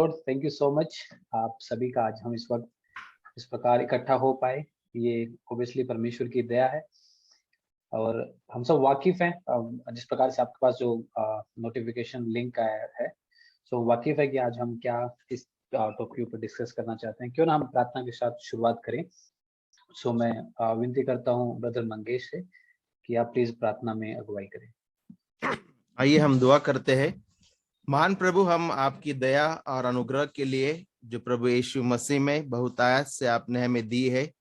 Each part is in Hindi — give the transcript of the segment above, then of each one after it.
और थैंक यू सो मच आप सभी का आज हम इस वक्त इस प्रकार इकट्ठा हो पाए। ये ऑब्वियसली परमेश्वर की दया है और हम सब वाकिफ हैं जिस प्रकार से आपके पास जो नोटिफिकेशन लिंक आया है, सो वाकिफ है कि आज हम क्या इस टॉपिक के ऊपर डिस्कस करना चाहते हैं। क्यों ना हम प्रार्थना के साथ शुरुआत करें। सो मैं विनती करता हूँ ब्रदर मंगेश से कि आप प्लीज प्रार्थना में अगुवाई करें। आइए हम दुआ करते हैं। महान प्रभु, हम आपकी दया और अनुग्रह के लिए जो प्रभु यीशु मसीह में बहुतायत से आपने हमें दी है,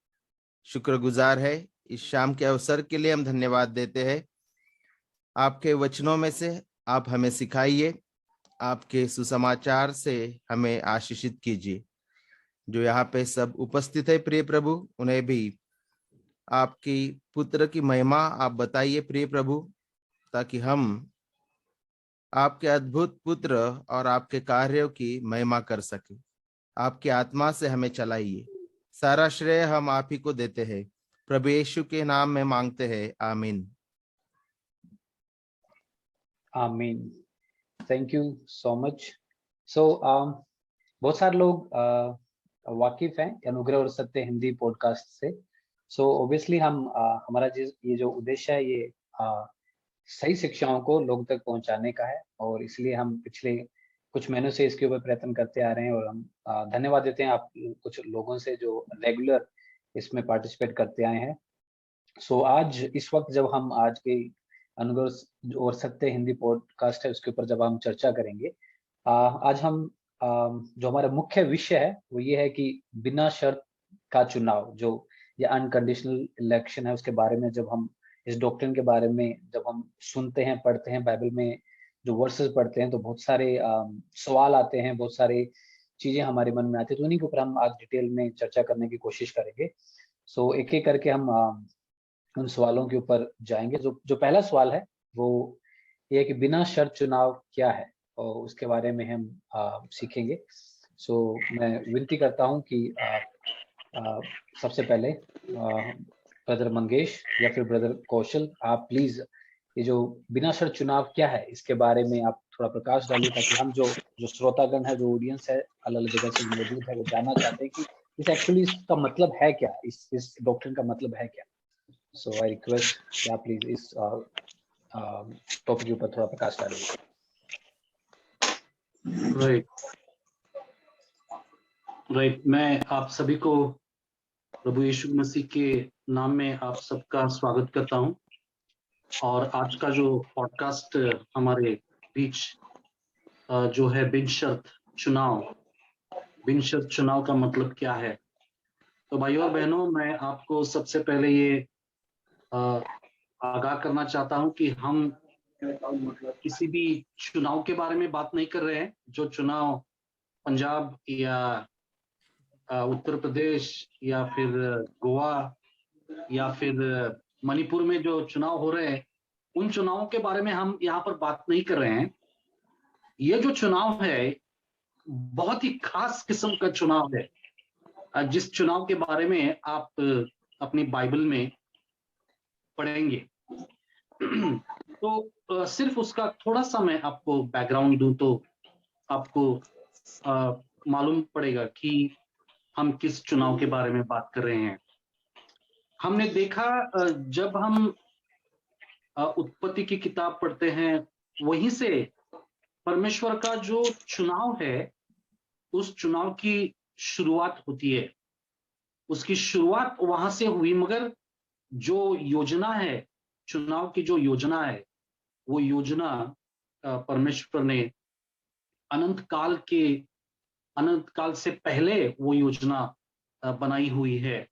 शुक्रगुजार है। इस शाम के अवसर के लिए हम धन्यवाद देते हैं। आपके वचनों में से आप हमें सिखाइए, आपके सुसमाचार से हमें आशीषित कीजिए। जो यहाँ पे सब उपस्थित है प्रिय प्रभु, उन्हें भी आपकी पुत्र की महिमा आप बताइए प्रिय प्रभु, ताकि हम आपके अद्भुत पुत्र और आपके कार्यों की महिमा कर सके। आपकी आत्मा से हमें चलाइए। सारा श्रेय हम आप ही को देते हैं। प्रभु यीशु के नाम में मांगते हैं, आमीन। आमीन। Thank you so much. So बहुत सारे लोग वाकिफ हैं अनुग्रह और सत्य हिंदी पॉडकास्ट से। सो ऑब्वियसली हम हमारा ये जो उद्देश्य है ये सही शिक्षाओं को लोग तक पहुंचाने का है और इसलिए हम पिछले कुछ महीनों से इसके ऊपर प्रयत्न करते आ रहे हैं और हम धन्यवाद देते हैं आप कुछ लोगों से जो रेगुलर इसमें पार्टिसिपेट करते आए हैं। सो आज इस वक्त जब हम आज के अनुग्रह और सत्य हिंदी पॉडकास्ट है उसके ऊपर जब हम चर्चा करेंगे, आज हम जो हमारा मुख्य विषय है वो ये है कि बिना शर्त का चुनाव, जो ये अनकंडीशनल इलेक्शन है, उसके बारे में जब हम इस डॉक्ट्रिन के बारे में जब हम सुनते हैं, पढ़ते हैं, बाइबल में जो वर्सेस पढ़ते हैं तो बहुत सारे सवाल आते हैं, बहुत सारी चीजें हमारे मन में आती है। तो उन्हीं के ऊपर हम आज डिटेल में चर्चा करने की कोशिश करेंगे। सो एक एक करके हम उन सवालों के ऊपर जाएंगे। जो जो पहला सवाल है वो ये है कि बिना शर्त चुनाव क्या है, और उसके बारे में हम सीखेंगे। सो मैं विनती करता हूं कि सबसे पहले ब्रदर मंगेश या फिर ब्रदर कौशल, आप प्लीज ये जो बिना शर्त चुनाव क्या है इसके बारे में आप थोड़ा प्रकाश डालिए, ताकि हम जो जो श्रोतागण है, जो ऑडियंस है अलग अलग जगह से मौजूद है, वो जानना चाहते हैं कि इस एक्चुअली इसका मतलब है क्या, इस डॉक्ट्रिन का मतलब है क्या। सो आई रिक्वेस्ट कि आप प्लीज इस टॉपिक के ऊपर थोड़ा प्रकाश डालिए। राइट मैं आप सभी को प्रभु यीशु मसीह के नाम में आप सबका स्वागत करता हूं। और आज का जो पॉडकास्ट हमारे बीच जो है बिन शर्त चुनाव का मतलब क्या है। तो भाइयों और बहनों, मैं आपको सबसे पहले ये आगाह करना चाहता हूं कि हम किसी भी चुनाव के बारे में बात नहीं कर रहे हैं। जो चुनाव पंजाब या उत्तर प्रदेश या फिर गोवा या फिर मणिपुर में जो चुनाव हो रहे हैं, उन चुनावों के बारे में हम यहाँ पर बात नहीं कर रहे हैं। ये जो चुनाव है बहुत ही खास किस्म का चुनाव है, जिस चुनाव के बारे में आप अपनी बाइबल में पढ़ेंगे। तो सिर्फ उसका थोड़ा सा मैं आपको बैकग्राउंड दूं तो आपको मालूम पड़ेगा कि हम किस चुनाव के बारे में बात कर रहे हैं। हमने देखा जब हम उत्पत्ति की किताब पढ़ते हैं, वहीं से परमेश्वर का जो चुनाव है उस चुनाव की शुरुआत होती है। उसकी शुरुआत वहां से हुई, मगर जो योजना है, चुनाव की जो योजना है, वो योजना परमेश्वर ने अनंत काल से पहले वो योजना बनाई हुई है,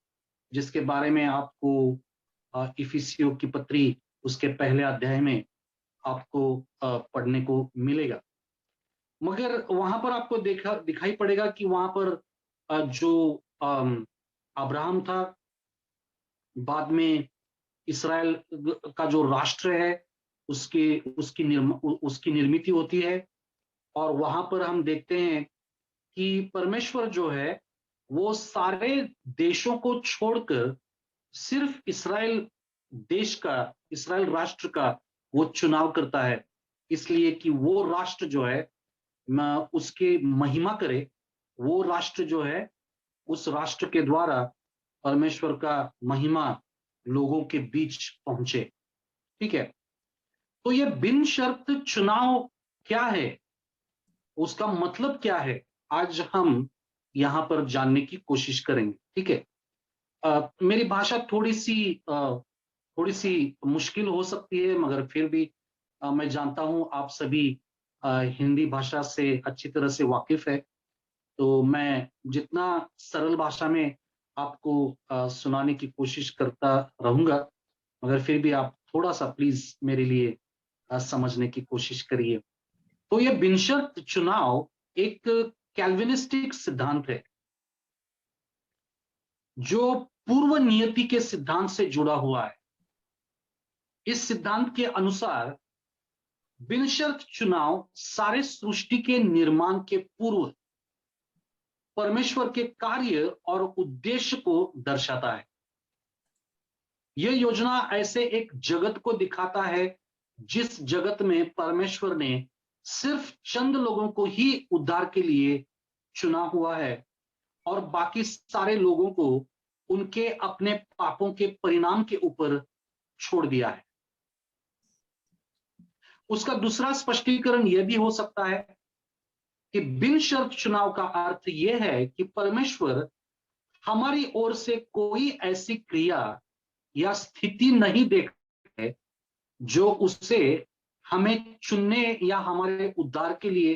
जिसके बारे में आपको इफिसियों की पत्री उसके पहले अध्याय में आपको पढ़ने को मिलेगा। मगर वहां पर आपको दिखाई पड़ेगा कि वहां पर जो अब्राहम था, बाद में इस्राएल का जो राष्ट्र है उसकी निर्मित होती है। और वहां पर हम देखते हैं कि परमेश्वर जो है वो सारे देशों को छोड़कर सिर्फ इस्राएल राष्ट्र का वो चुनाव करता है, इसलिए कि वो राष्ट्र जो है उसके महिमा करे, वो राष्ट्र जो है, उस राष्ट्र के द्वारा परमेश्वर का महिमा लोगों के बीच पहुंचे। ठीक है, तो ये बिन शर्त चुनाव क्या है, उसका मतलब क्या है, आज हम यहां पर जानने की कोशिश करेंगे। ठीक है, मेरी भाषा थोड़ी सी मुश्किल हो सकती है, मगर फिर भी मैं जानता हूं आप सभी हिंदी भाषा से अच्छी तरह से वाकिफ है, तो मैं जितना सरल भाषा में आपको सुनाने की कोशिश करता रहूंगा, मगर फिर भी आप थोड़ा सा प्लीज मेरे लिए समझने की कोशिश करिए। तो ये बिनशर्त चुनाव एक कैल्विनिस्टिक सिद्धांत है जो पूर्व नियति के सिद्धांत से जुड़ा हुआ है। इस सिद्धांत के अनुसार बिनशर्त चुनाव सारे सृष्टि के निर्माण के पूर्व परमेश्वर के कार्य और उद्देश्य को दर्शाता है। यह योजना ऐसे एक जगत को दिखाता है जिस जगत में परमेश्वर ने सिर्फ चंद लोगों को ही उद्धार के लिए चुना हुआ है और बाकी सारे लोगों को उनके अपने पापों के परिणाम के ऊपर छोड़ दिया है। उसका दूसरा स्पष्टीकरण यह भी हो सकता है कि बिन शर्त चुनाव का अर्थ यह है कि परमेश्वर हमारी ओर से कोई ऐसी क्रिया या स्थिति नहीं देखता है जो उससे हमें चुनने या हमारे उद्धार के लिए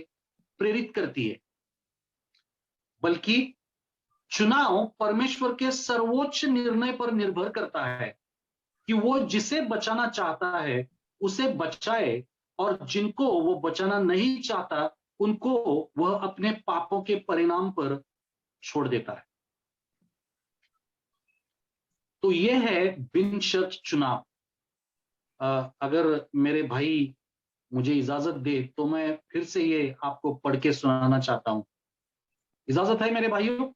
प्रेरित करती है, बल्कि चुनाव परमेश्वर के सर्वोच्च निर्णय पर निर्भर करता है कि वो जिसे बचाना चाहता है उसे बचाए और जिनको वो बचाना नहीं चाहता उनको वह अपने पापों के परिणाम पर छोड़ देता है। तो यह है बिन शर्त चुनाव। अगर मेरे भाई मुझे इजाजत दे तो मैं फिर से ये आपको पढ़ के सुनाना चाहता हूं। इजाजत है मेरे भाइयों?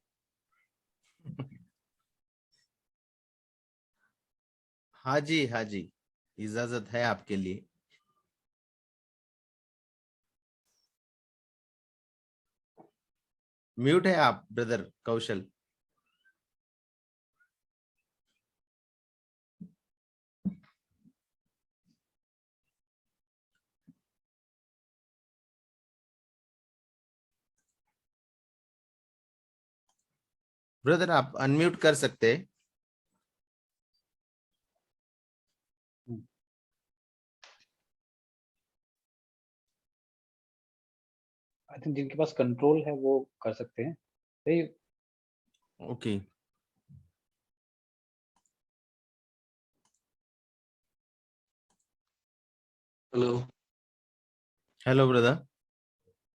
हाँ जी, हाँ जी, इजाजत है आपके लिए। म्यूट है आप ब्रदर कौशल। ब्रदर आप अनम्यूट कर सकते हैं। आई थिंक जिनके पास कंट्रोल है वो कर सकते हैं। Okay, hello brother.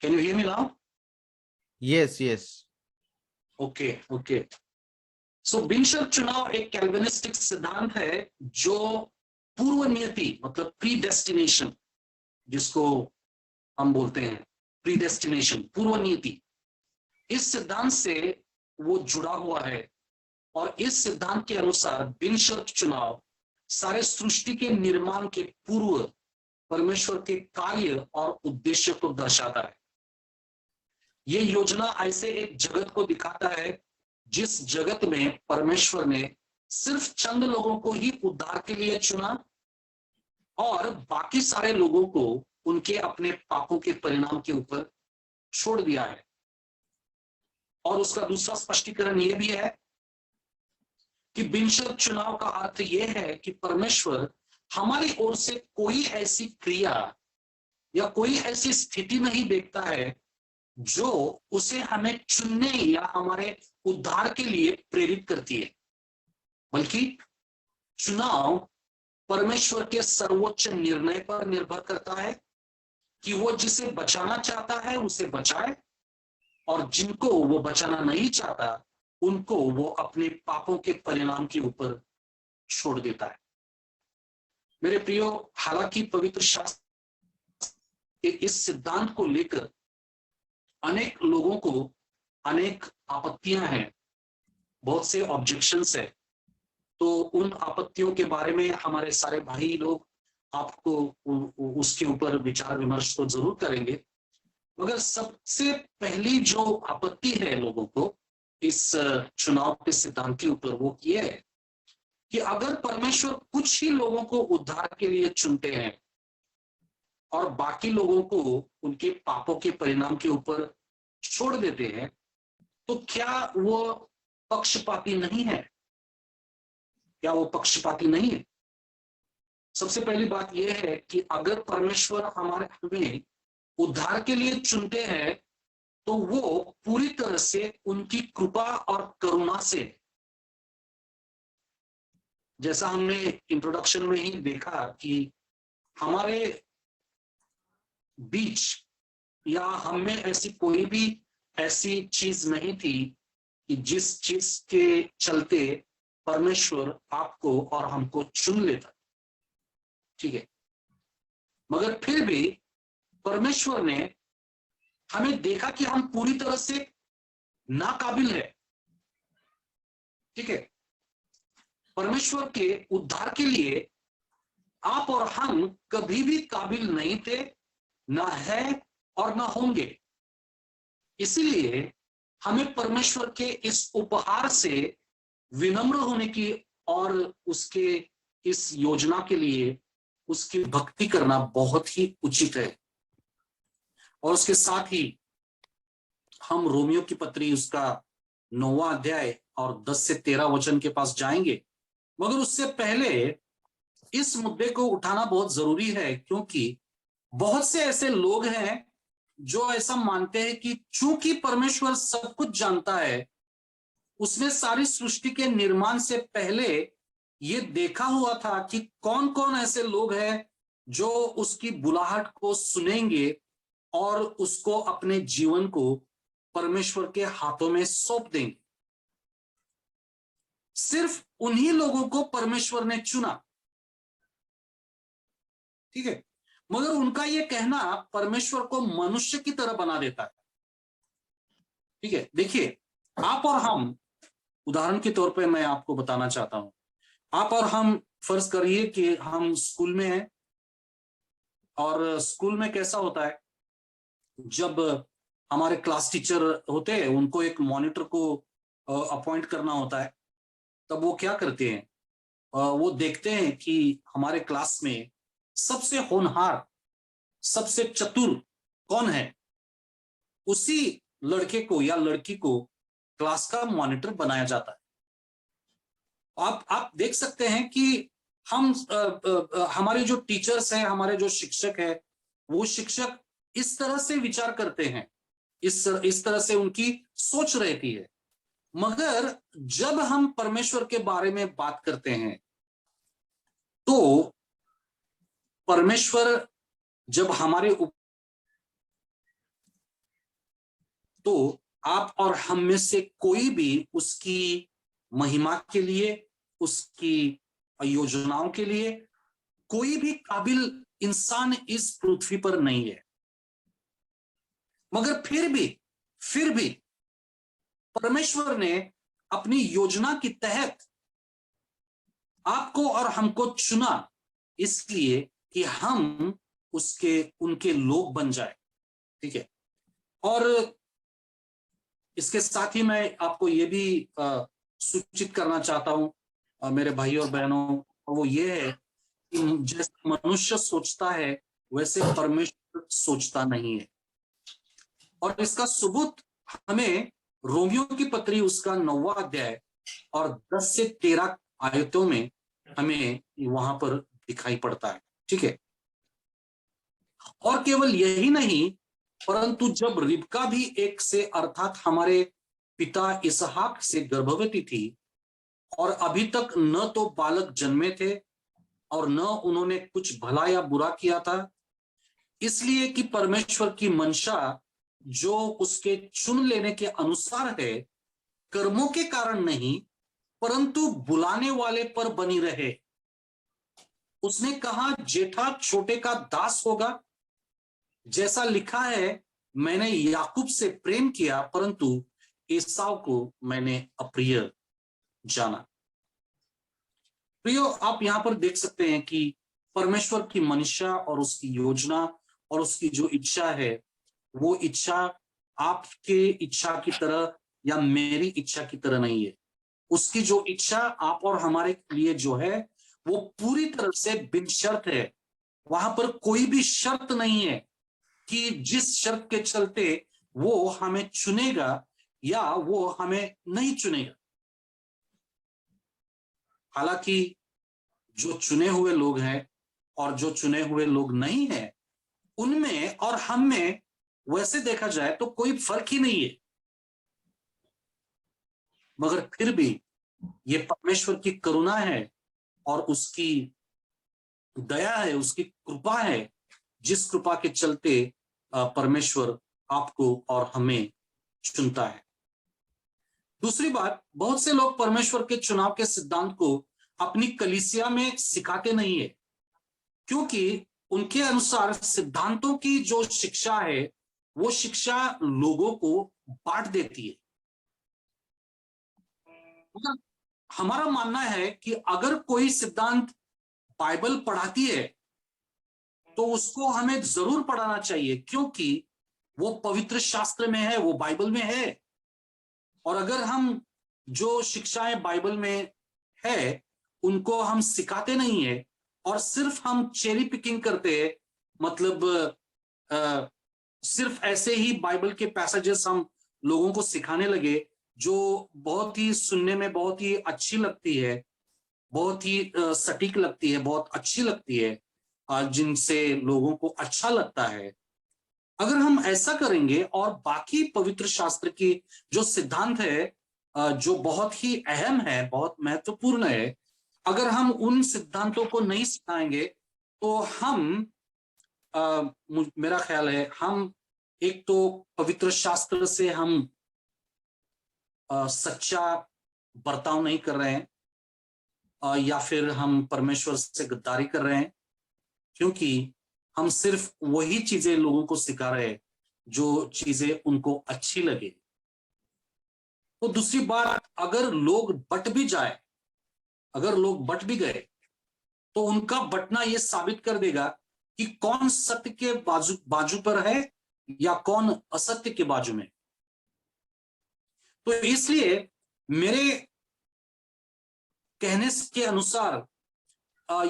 Can you hear me now? Yes yes. Okay. So बिन शर्त चुनाव एक कैल्विनिस्टिक सिद्धांत है जो पूर्व नियति मतलब प्रीडेस्टिनेशन, जिसको हम बोलते हैं प्रीडेस्टिनेशन, पूर्व नियति, इस सिद्धांत से वो जुड़ा हुआ है। और इस सिद्धांत के अनुसार बिन शर्त चुनाव सारे सृष्टि के निर्माण के पूर्व परमेश्वर के कार्य और उद्देश्य को दर्शाता है। यह योजना ऐसे एक जगत को दिखाता है जिस जगत में परमेश्वर ने सिर्फ चंद लोगों को ही उद्धार के लिए चुना और बाकी सारे लोगों को उनके अपने पापों के परिणाम के ऊपर छोड़ दिया है। और उसका दूसरा स्पष्टीकरण यह भी है कि बिन शर्त चुनाव का अर्थ यह है कि परमेश्वर हमारी ओर से कोई ऐसी क्रिया या कोई ऐसी स्थिति नहीं देखता है जो उसे हमें चुनने या हमारे उद्धार के लिए प्रेरित करती है, बल्कि चुनाव परमेश्वर के सर्वोच्च निर्णय पर निर्भर करता है कि वो जिसे बचाना चाहता है उसे बचाए और जिनको वो बचाना नहीं चाहता उनको वो अपने पापों के परिणाम के ऊपर छोड़ देता है। मेरे प्रियो, हालांकि पवित्र शास्त्र के इस सिद्धांत को लेकर अनेक लोगों को अनेक आपत्तियां हैं, बहुत से ऑब्जेक्शंस है, तो उन आपत्तियों के बारे में हमारे सारे भाई लोग आपको उसके ऊपर विचार विमर्श तो जरूर करेंगे, मगर सबसे पहली जो आपत्ति है लोगों को इस चुनाव के सिद्धांत के ऊपर वो ये है कि अगर परमेश्वर कुछ ही लोगों को उद्धार के लिए चुनते हैं और बाकी लोगों को उनके पापों के परिणाम के ऊपर छोड़ देते हैं, तो क्या वो पक्षपाती नहीं है? क्या वो पक्षपाती नहीं है? सबसे पहली बात यह है कि अगर परमेश्वर हमें उद्धार के लिए चुनते हैं तो वो पूरी तरह से उनकी कृपा और करुणा से, जैसा हमने इंट्रोडक्शन में ही देखा कि हमारे बीच या हम में ऐसी कोई भी ऐसी चीज नहीं थी कि जिस चीज के चलते परमेश्वर आपको और हमको चुन लेता, ठीक है। मगर फिर भी परमेश्वर ने हमें देखा कि हम पूरी तरह से नाकाबिल है, ठीक है। परमेश्वर के उद्धार के लिए आप और हम कभी भी काबिल नहीं थे, ना है और ना होंगे। इसीलिए हमें परमेश्वर के इस उपहार से विनम्र होने की और उसके इस योजना के लिए उसकी भक्ति करना बहुत ही उचित है। और उसके साथ ही हम रोमियो की पत्री उसका 9वां अध्याय और 10 से 13 वचन के पास जाएंगे। मगर उससे पहले इस मुद्दे को उठाना बहुत जरूरी है, क्योंकि बहुत से ऐसे लोग हैं जो ऐसा मानते हैं कि चूंकि परमेश्वर सब कुछ जानता है, उसने सारी सृष्टि के निर्माण से पहले ये देखा हुआ था कि कौन कौन ऐसे लोग हैं जो उसकी बुलाहट को सुनेंगे और उसको अपने जीवन को परमेश्वर के हाथों में सौंप देंगे। सिर्फ उन्हीं लोगों को परमेश्वर ने चुना, ठीक है। मगर उनका यह कहना परमेश्वर को मनुष्य की तरह बना देता है, ठीक है। देखिए, आप और हम, उदाहरण के तौर पे मैं आपको बताना चाहता हूं, आप और हम फर्ज करिए कि हम स्कूल में हैं, और स्कूल में कैसा होता है, जब हमारे क्लास टीचर होते हैं उनको एक मॉनिटर को अपॉइंट करना होता है, तब वो क्या करते हैं, वो देखते हैं कि हमारे क्लास में सबसे होनहार, सबसे चतुर कौन है, उसी लड़के को या लड़की को क्लास का मॉनिटर बनाया जाता है। आप देख सकते हैं कि हम हमारे जो टीचर्स हैं, हमारे जो शिक्षक है, वो शिक्षक इस तरह से विचार करते हैं, इस तरह से उनकी सोच रहती है। मगर जब हम परमेश्वर के बारे में बात करते हैं तो परमेश्वर जब हमारे तो आप और हम में से कोई भी उसकी महिमा के लिए, उसकी योजनाओं के लिए कोई भी काबिल इंसान इस पृथ्वी पर नहीं है। मगर फिर भी परमेश्वर ने अपनी योजना के तहत आपको और हमको चुना, इसलिए कि हम उनके लोग बन जाए, ठीक है। और इसके साथ ही मैं आपको ये भी सूचित करना चाहता हूं मेरे भाई और बहनों, वो ये है कि जैसे मनुष्य सोचता है वैसे परमेश्वर सोचता नहीं है। और इसका सबूत हमें रोमियो की पत्री उसका 9वां अध्याय और 10 से 13 आयतों में हमें वहां पर दिखाई पड़ता है, ठीक है। और केवल यही नहीं, परंतु जब रिबका भी एक से अर्थात हमारे पिता इसहाक से गर्भवती थी और अभी तक न तो बालक जन्मे थे और न उन्होंने कुछ भला या बुरा किया था, इसलिए कि परमेश्वर की मंशा जो उसके चुन लेने के अनुसार है, कर्मों के कारण नहीं परंतु बुलाने वाले पर बनी रहे। उसने कहा, जेठा छोटे का दास होगा, जैसा लिखा है, मैंने याकूब से प्रेम किया परंतु एसाव को मैंने अप्रिय जाना। प्रियो, आप यहां पर देख सकते हैं कि परमेश्वर की मंशा और उसकी योजना और उसकी जो इच्छा है वो इच्छा आपके इच्छा की तरह या मेरी इच्छा की तरह नहीं है। उसकी जो इच्छा आप और हमारे लिए जो है वो पूरी तरह से बिन शर्त है। वहां पर कोई भी शर्त नहीं है कि जिस शर्त के चलते वो हमें चुनेगा या वो हमें नहीं चुनेगा। हालांकि जो चुने हुए लोग हैं और जो चुने हुए लोग नहीं हैं, उनमें और हम में वैसे देखा जाए तो कोई फर्क ही नहीं है। मगर फिर भी ये परमेश्वर की करुणा है और उसकी दया है, उसकी कृपा है, जिस कृपा के चलते परमेश्वर आपको और हमें चुनता है। दूसरी बात, बहुत से लोग परमेश्वर के चुनाव के सिद्धांत को अपनी कलीसिया में सिखाते नहीं है, क्योंकि उनके अनुसार सिद्धांतों की जो शिक्षा है वो शिक्षा लोगों को बांट देती है। हमारा मानना है कि अगर कोई सिद्धांत बाइबल पढ़ाती है तो उसको हमें जरूर पढ़ाना चाहिए, क्योंकि वो पवित्र शास्त्र में है, वो बाइबल में है। और अगर हम जो शिक्षाएं बाइबल में है उनको हम सिखाते नहीं है और सिर्फ हम चेरी पिकिंग करते हैं, मतलब सिर्फ ऐसे ही बाइबल के पैसेजेस हम लोगों को सिखाने लगे जो बहुत ही सुनने में बहुत ही अच्छी लगती है, बहुत ही सटीक लगती है, बहुत अच्छी लगती है, जिनसे लोगों को अच्छा लगता है। अगर हम ऐसा करेंगे और बाकी पवित्र शास्त्र की जो सिद्धांत है जो बहुत ही अहम है, बहुत महत्वपूर्ण है, अगर हम उन सिद्धांतों को नहीं सिखाएंगे तो हम मेरा ख्याल है हम एक तो पवित्र शास्त्र से हम सच्चा बर्ताव नहीं कर रहे हैं, या फिर हम परमेश्वर से गद्दारी कर रहे हैं, क्योंकि हम सिर्फ वही चीजें लोगों को सिखा रहे हैं जो चीजें उनको अच्छी लगे। तो दूसरी बात, अगर लोग बट भी जाए, अगर लोग बट भी गए तो उनका बटना यह साबित कर देगा कि कौन सत्य के बाजू पर है या कौन असत्य के बाजू में। तो इसलिए मेरे कहने के अनुसार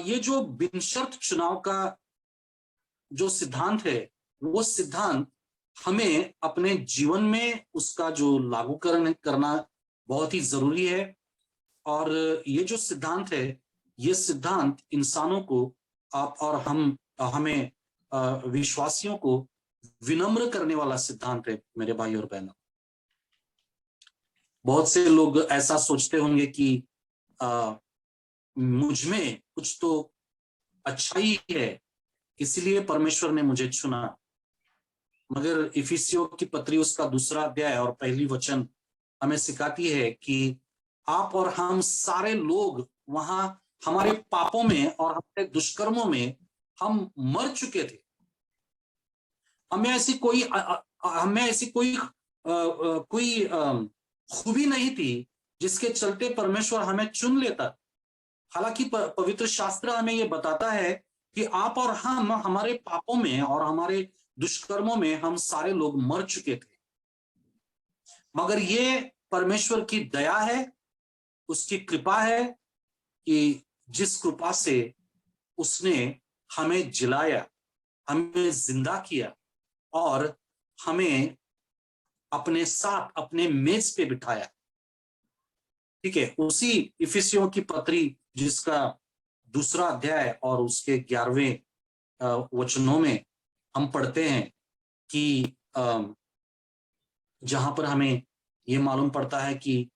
ये जो बिनशर्त चुनाव का जो सिद्धांत है वो सिद्धांत हमें अपने जीवन में उसका जो लागूकरण करना बहुत ही जरूरी है। और ये जो सिद्धांत है, ये सिद्धांत इंसानों को आप और हमें विश्वासियों को विनम्र करने वाला सिद्धांत है। मेरे भाई और बहनों, बहुत से लोग ऐसा सोचते होंगे कि मुझ में कुछ तो अच्छाई है, इसलिए परमेश्वर ने मुझे चुना। मगर इफिसियों की पत्री उसका 2 अध्याय और 1 वचन हमें सिखाती है कि आप और हम सारे लोग वहां हमारे पापों में और हमारे दुष्कर्मों में हम मर चुके थे। हमें ऐसी कोई खूबी नहीं थी जिसके चलते परमेश्वर हमें चुन लेता। हालांकि पवित्र शास्त्र हमें यह बताता है कि आप और हम हमारे पापों में और हमारे दुष्कर्मों में हम सारे लोग मर चुके थे। मगर ये परमेश्वर की दया है, उसकी कृपा है कि जिस कृपा से उसने हमें जिलाया, हमें जिंदा किया और हमें अपने साथ अपने मेज पे बिठाया। ठीक है, उसी इफिसियों की पत्री जिसका 2 अध्याय और उसके 11वें वचनों में हम पढ़ते हैं कि जहां पर हमें ये मालूम पड़ता है कि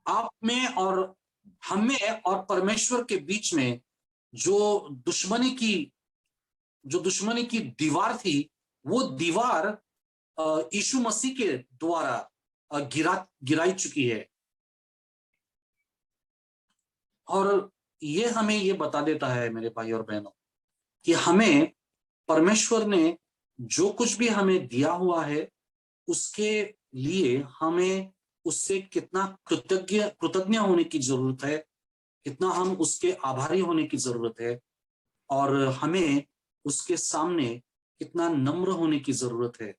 आप में और हम में और परमेश्वर के बीच में जो दुश्मनी की दीवार थी, वो दीवार यीशु मसीह के द्वारा गिराई चुकी है। और ये हमें ये बता देता है मेरे भाई और बहनों कि हमें परमेश्वर ने जो कुछ भी हमें दिया हुआ है उसके लिए हमें उससे कितना कृतज्ञ होने की जरूरत है, कितना हम उसके आभारी होने की जरूरत है, और हमें उसके सामने कितना नम्र होने की जरूरत है।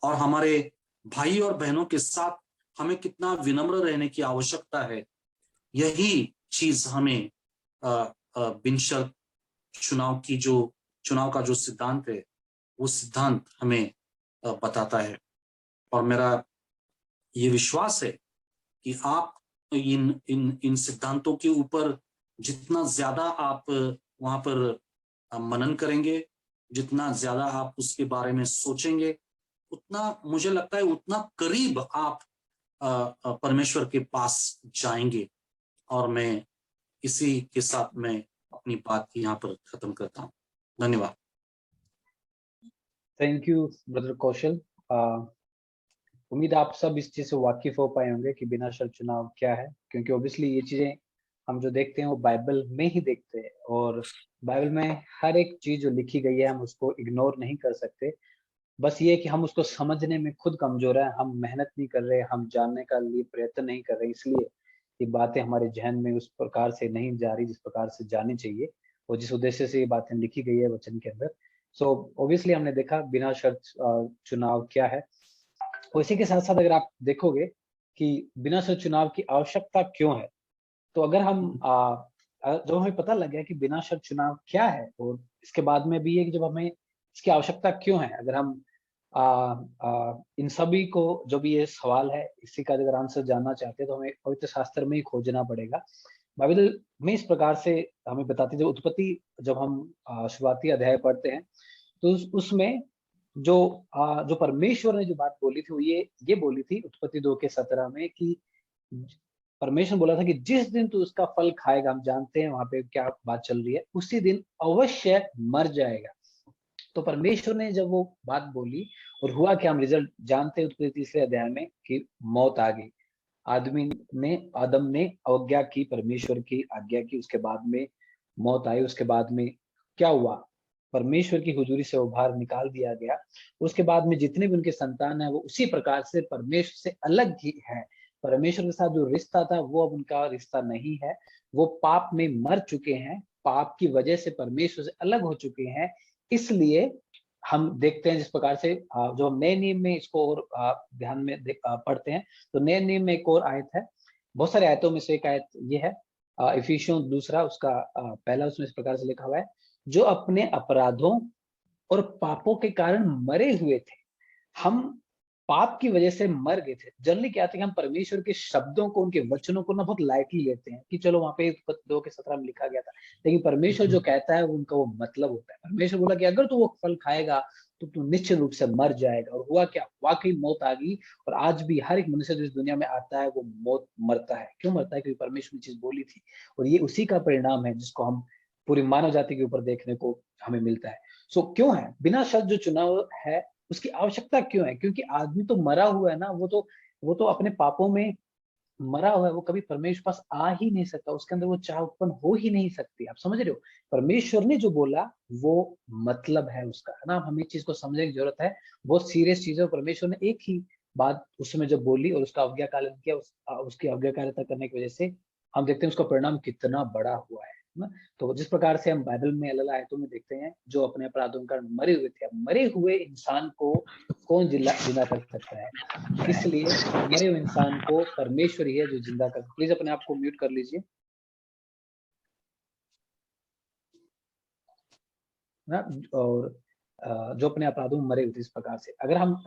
और हमारे भाई और बहनों के साथ हमें कितना विनम्र रहने की आवश्यकता है, यही चीज हमें बिनशर्त चुनाव का जो सिद्धांत है, वो सिद्धांत हमें बताता है। और मेरा ये विश्वास है कि आप इन इन इन सिद्धांतों के ऊपर जितना ज्यादा आप वहां पर मनन करेंगे, जितना ज्यादा आप उसके बारे में सोचेंगे, उतना मुझे लगता है उतना करीब आप परमेश्वर के पास जाएंगे। और मैं इसी के साथ मैं अपनी बात यहाँ पर खत्म करता हूँ। धन्यवाद। थैंक यू ब्रदर कौशल। उम्मीद आप सब इस चीज से वाकिफ हो पाए होंगे कि बिना शर्त चुनाव क्या है, क्योंकि ऑब्वियसली ये चीजें हम जो देखते हैं वो बाइबल में ही देखते हैं, और बाइबल में हर एक चीज जो लिखी गई है हम उसको इग्नोर नहीं कर सकते। बस ये कि हम उसको समझने में खुद कमजोर है, हम मेहनत नहीं कर रहे, हम जानने का लिए प्रयत्न नहीं कर रहे, इसलिए ये बातें हमारे जहन में उस प्रकार से नहीं जा रही जिस प्रकार से जानी चाहिए और जिस उद्देश्य से ये बातें लिखी गई है वचन के अंदर। सो ऑब्वियसली हमने देखा बिना शर्त चुनाव क्या है। और इसी के साथ साथ अगर आप देखोगे कि बिना शर्त चुनाव की आवश्यकता क्यों है, तो अगर हम जब हमें पता लग गया कि बिना शर्त चुनाव क्या है, और इसके बाद में भी है कि जब हमें इसकी आवश्यकता क्यों है, अगर हम इन सभी को जो भी ये सवाल है इसी का अगर आंसर जानना चाहते हैं तो हमें पवित्र शास्त्र में ही खोजना पड़ेगा। बाइबल में इस प्रकार से हमें बताती है, जब उत्पत्ति जब हम शुरुआती अध्याय पढ़ते हैं तो उसमें जो परमेश्वर ने जो बात बोली थी वो ये बोली थी उत्पत्ति 2:17 में कि परमेश्वर बोला था कि जिस दिन तू उसका फल खाएगा, हम जानते हैं वहां पे क्या बात चल रही है, उसी दिन अवश्य मर जाएगा। तो परमेश्वर ने जब वो बात बोली और हुआ क्या, हम रिजल्ट जानते हैं उत्पत्ति 3 अध्याय में कि मौत आ गई। आदम ने अवज्ञा की, परमेश्वर की आज्ञा की, उसके बाद में मौत आई। उसके बाद में क्या हुआ, परमेश्वर की हुजूरी से वो बाहर निकाल दिया गया। उसके बाद में जितने भी उनके संतान है वो उसी प्रकार से परमेश्वर से अलग ही है। परमेश्वर के साथ जो रिश्ता था वो अब उनका रिश्ता नहीं है, वो पाप में मर चुके हैं, पाप की वजह से परमेश्वर से अलग हो चुके हैं। इसलिए हम देखते हैं जिस प्रकार से जो हम नए नियम में इसको और ध्यान में पढ़ते हैं, तो नए नियम में एक और आयत है, बहुत सारे आयतों में से एक आयत ये है, इफिसियों 2 उसका पहला, उसमें इस प्रकार से लिखा हुआ है, जो अपने अपराधों और पापों के कारण मरे हुए थे। हम पाप की वजह से मर गए थे। जनरली क्या था कि हम परमेश्वर के शब्दों को, उनके वचनों को ना बहुत लाइटली लेते हैं कि चलो वहां पे 2:17 में लिखा गया था, लेकिन परमेश्वर जो कहता है उनका वो मतलब होता है। परमेश्वर बोला कि अगर तू वो फल खाएगा तो तू निश्चित रूप से मर जाएगा। और हुआ क्या, वाकई मौत आ गई। और आज भी हर एक मनुष्य जो इस दुनिया में आता है वो मौत मरता है। क्यों मरता है? क्योंकि परमेश्वर ने चीज बोली थी, और ये उसी का परिणाम है जिसको हम पूरी मानव जाति के ऊपर देखने को हमें मिलता है। सो क्यों है बिना शर्त जो चुनाव है उसकी आवश्यकता क्यों है? क्योंकि आदमी तो मरा हुआ है ना, वो तो अपने पापों में मरा हुआ है, वो कभी परमेश्वर पास आ ही नहीं सकता, उसके अंदर वो चाह उत्पन्न हो ही नहीं सकती। आप समझ रहे हो? परमेश्वर ने जो बोला वो मतलब है उसका, है ना। हमें इस चीज को समझने की जरूरत है। बहुत सीरियस चीज है। परमेश्वर ने एक ही बात उस समय जब बोली और उसका आज्ञाकालन किया, उसकी आज्ञाकारिता करने की वजह से हम देखते हैं उसका परिणाम कितना बड़ा हुआ है ना। तो जिस प्रकार से हम बाइबल में अलग आयतों में देखते हैं, जो अपने अपराधों के कारण मरे हुए थे, अब मरे हुए इंसान को कौन जिंदा कर सकता है? इसलिए मरे हुए इंसान को परमेश्वर ही है जो जिंदा कर। प्लीज अपने आप को म्यूट कर लीजिए ना। और जो अपने अपराधों में मरे हुए थे, इस प्रकार से अगर हम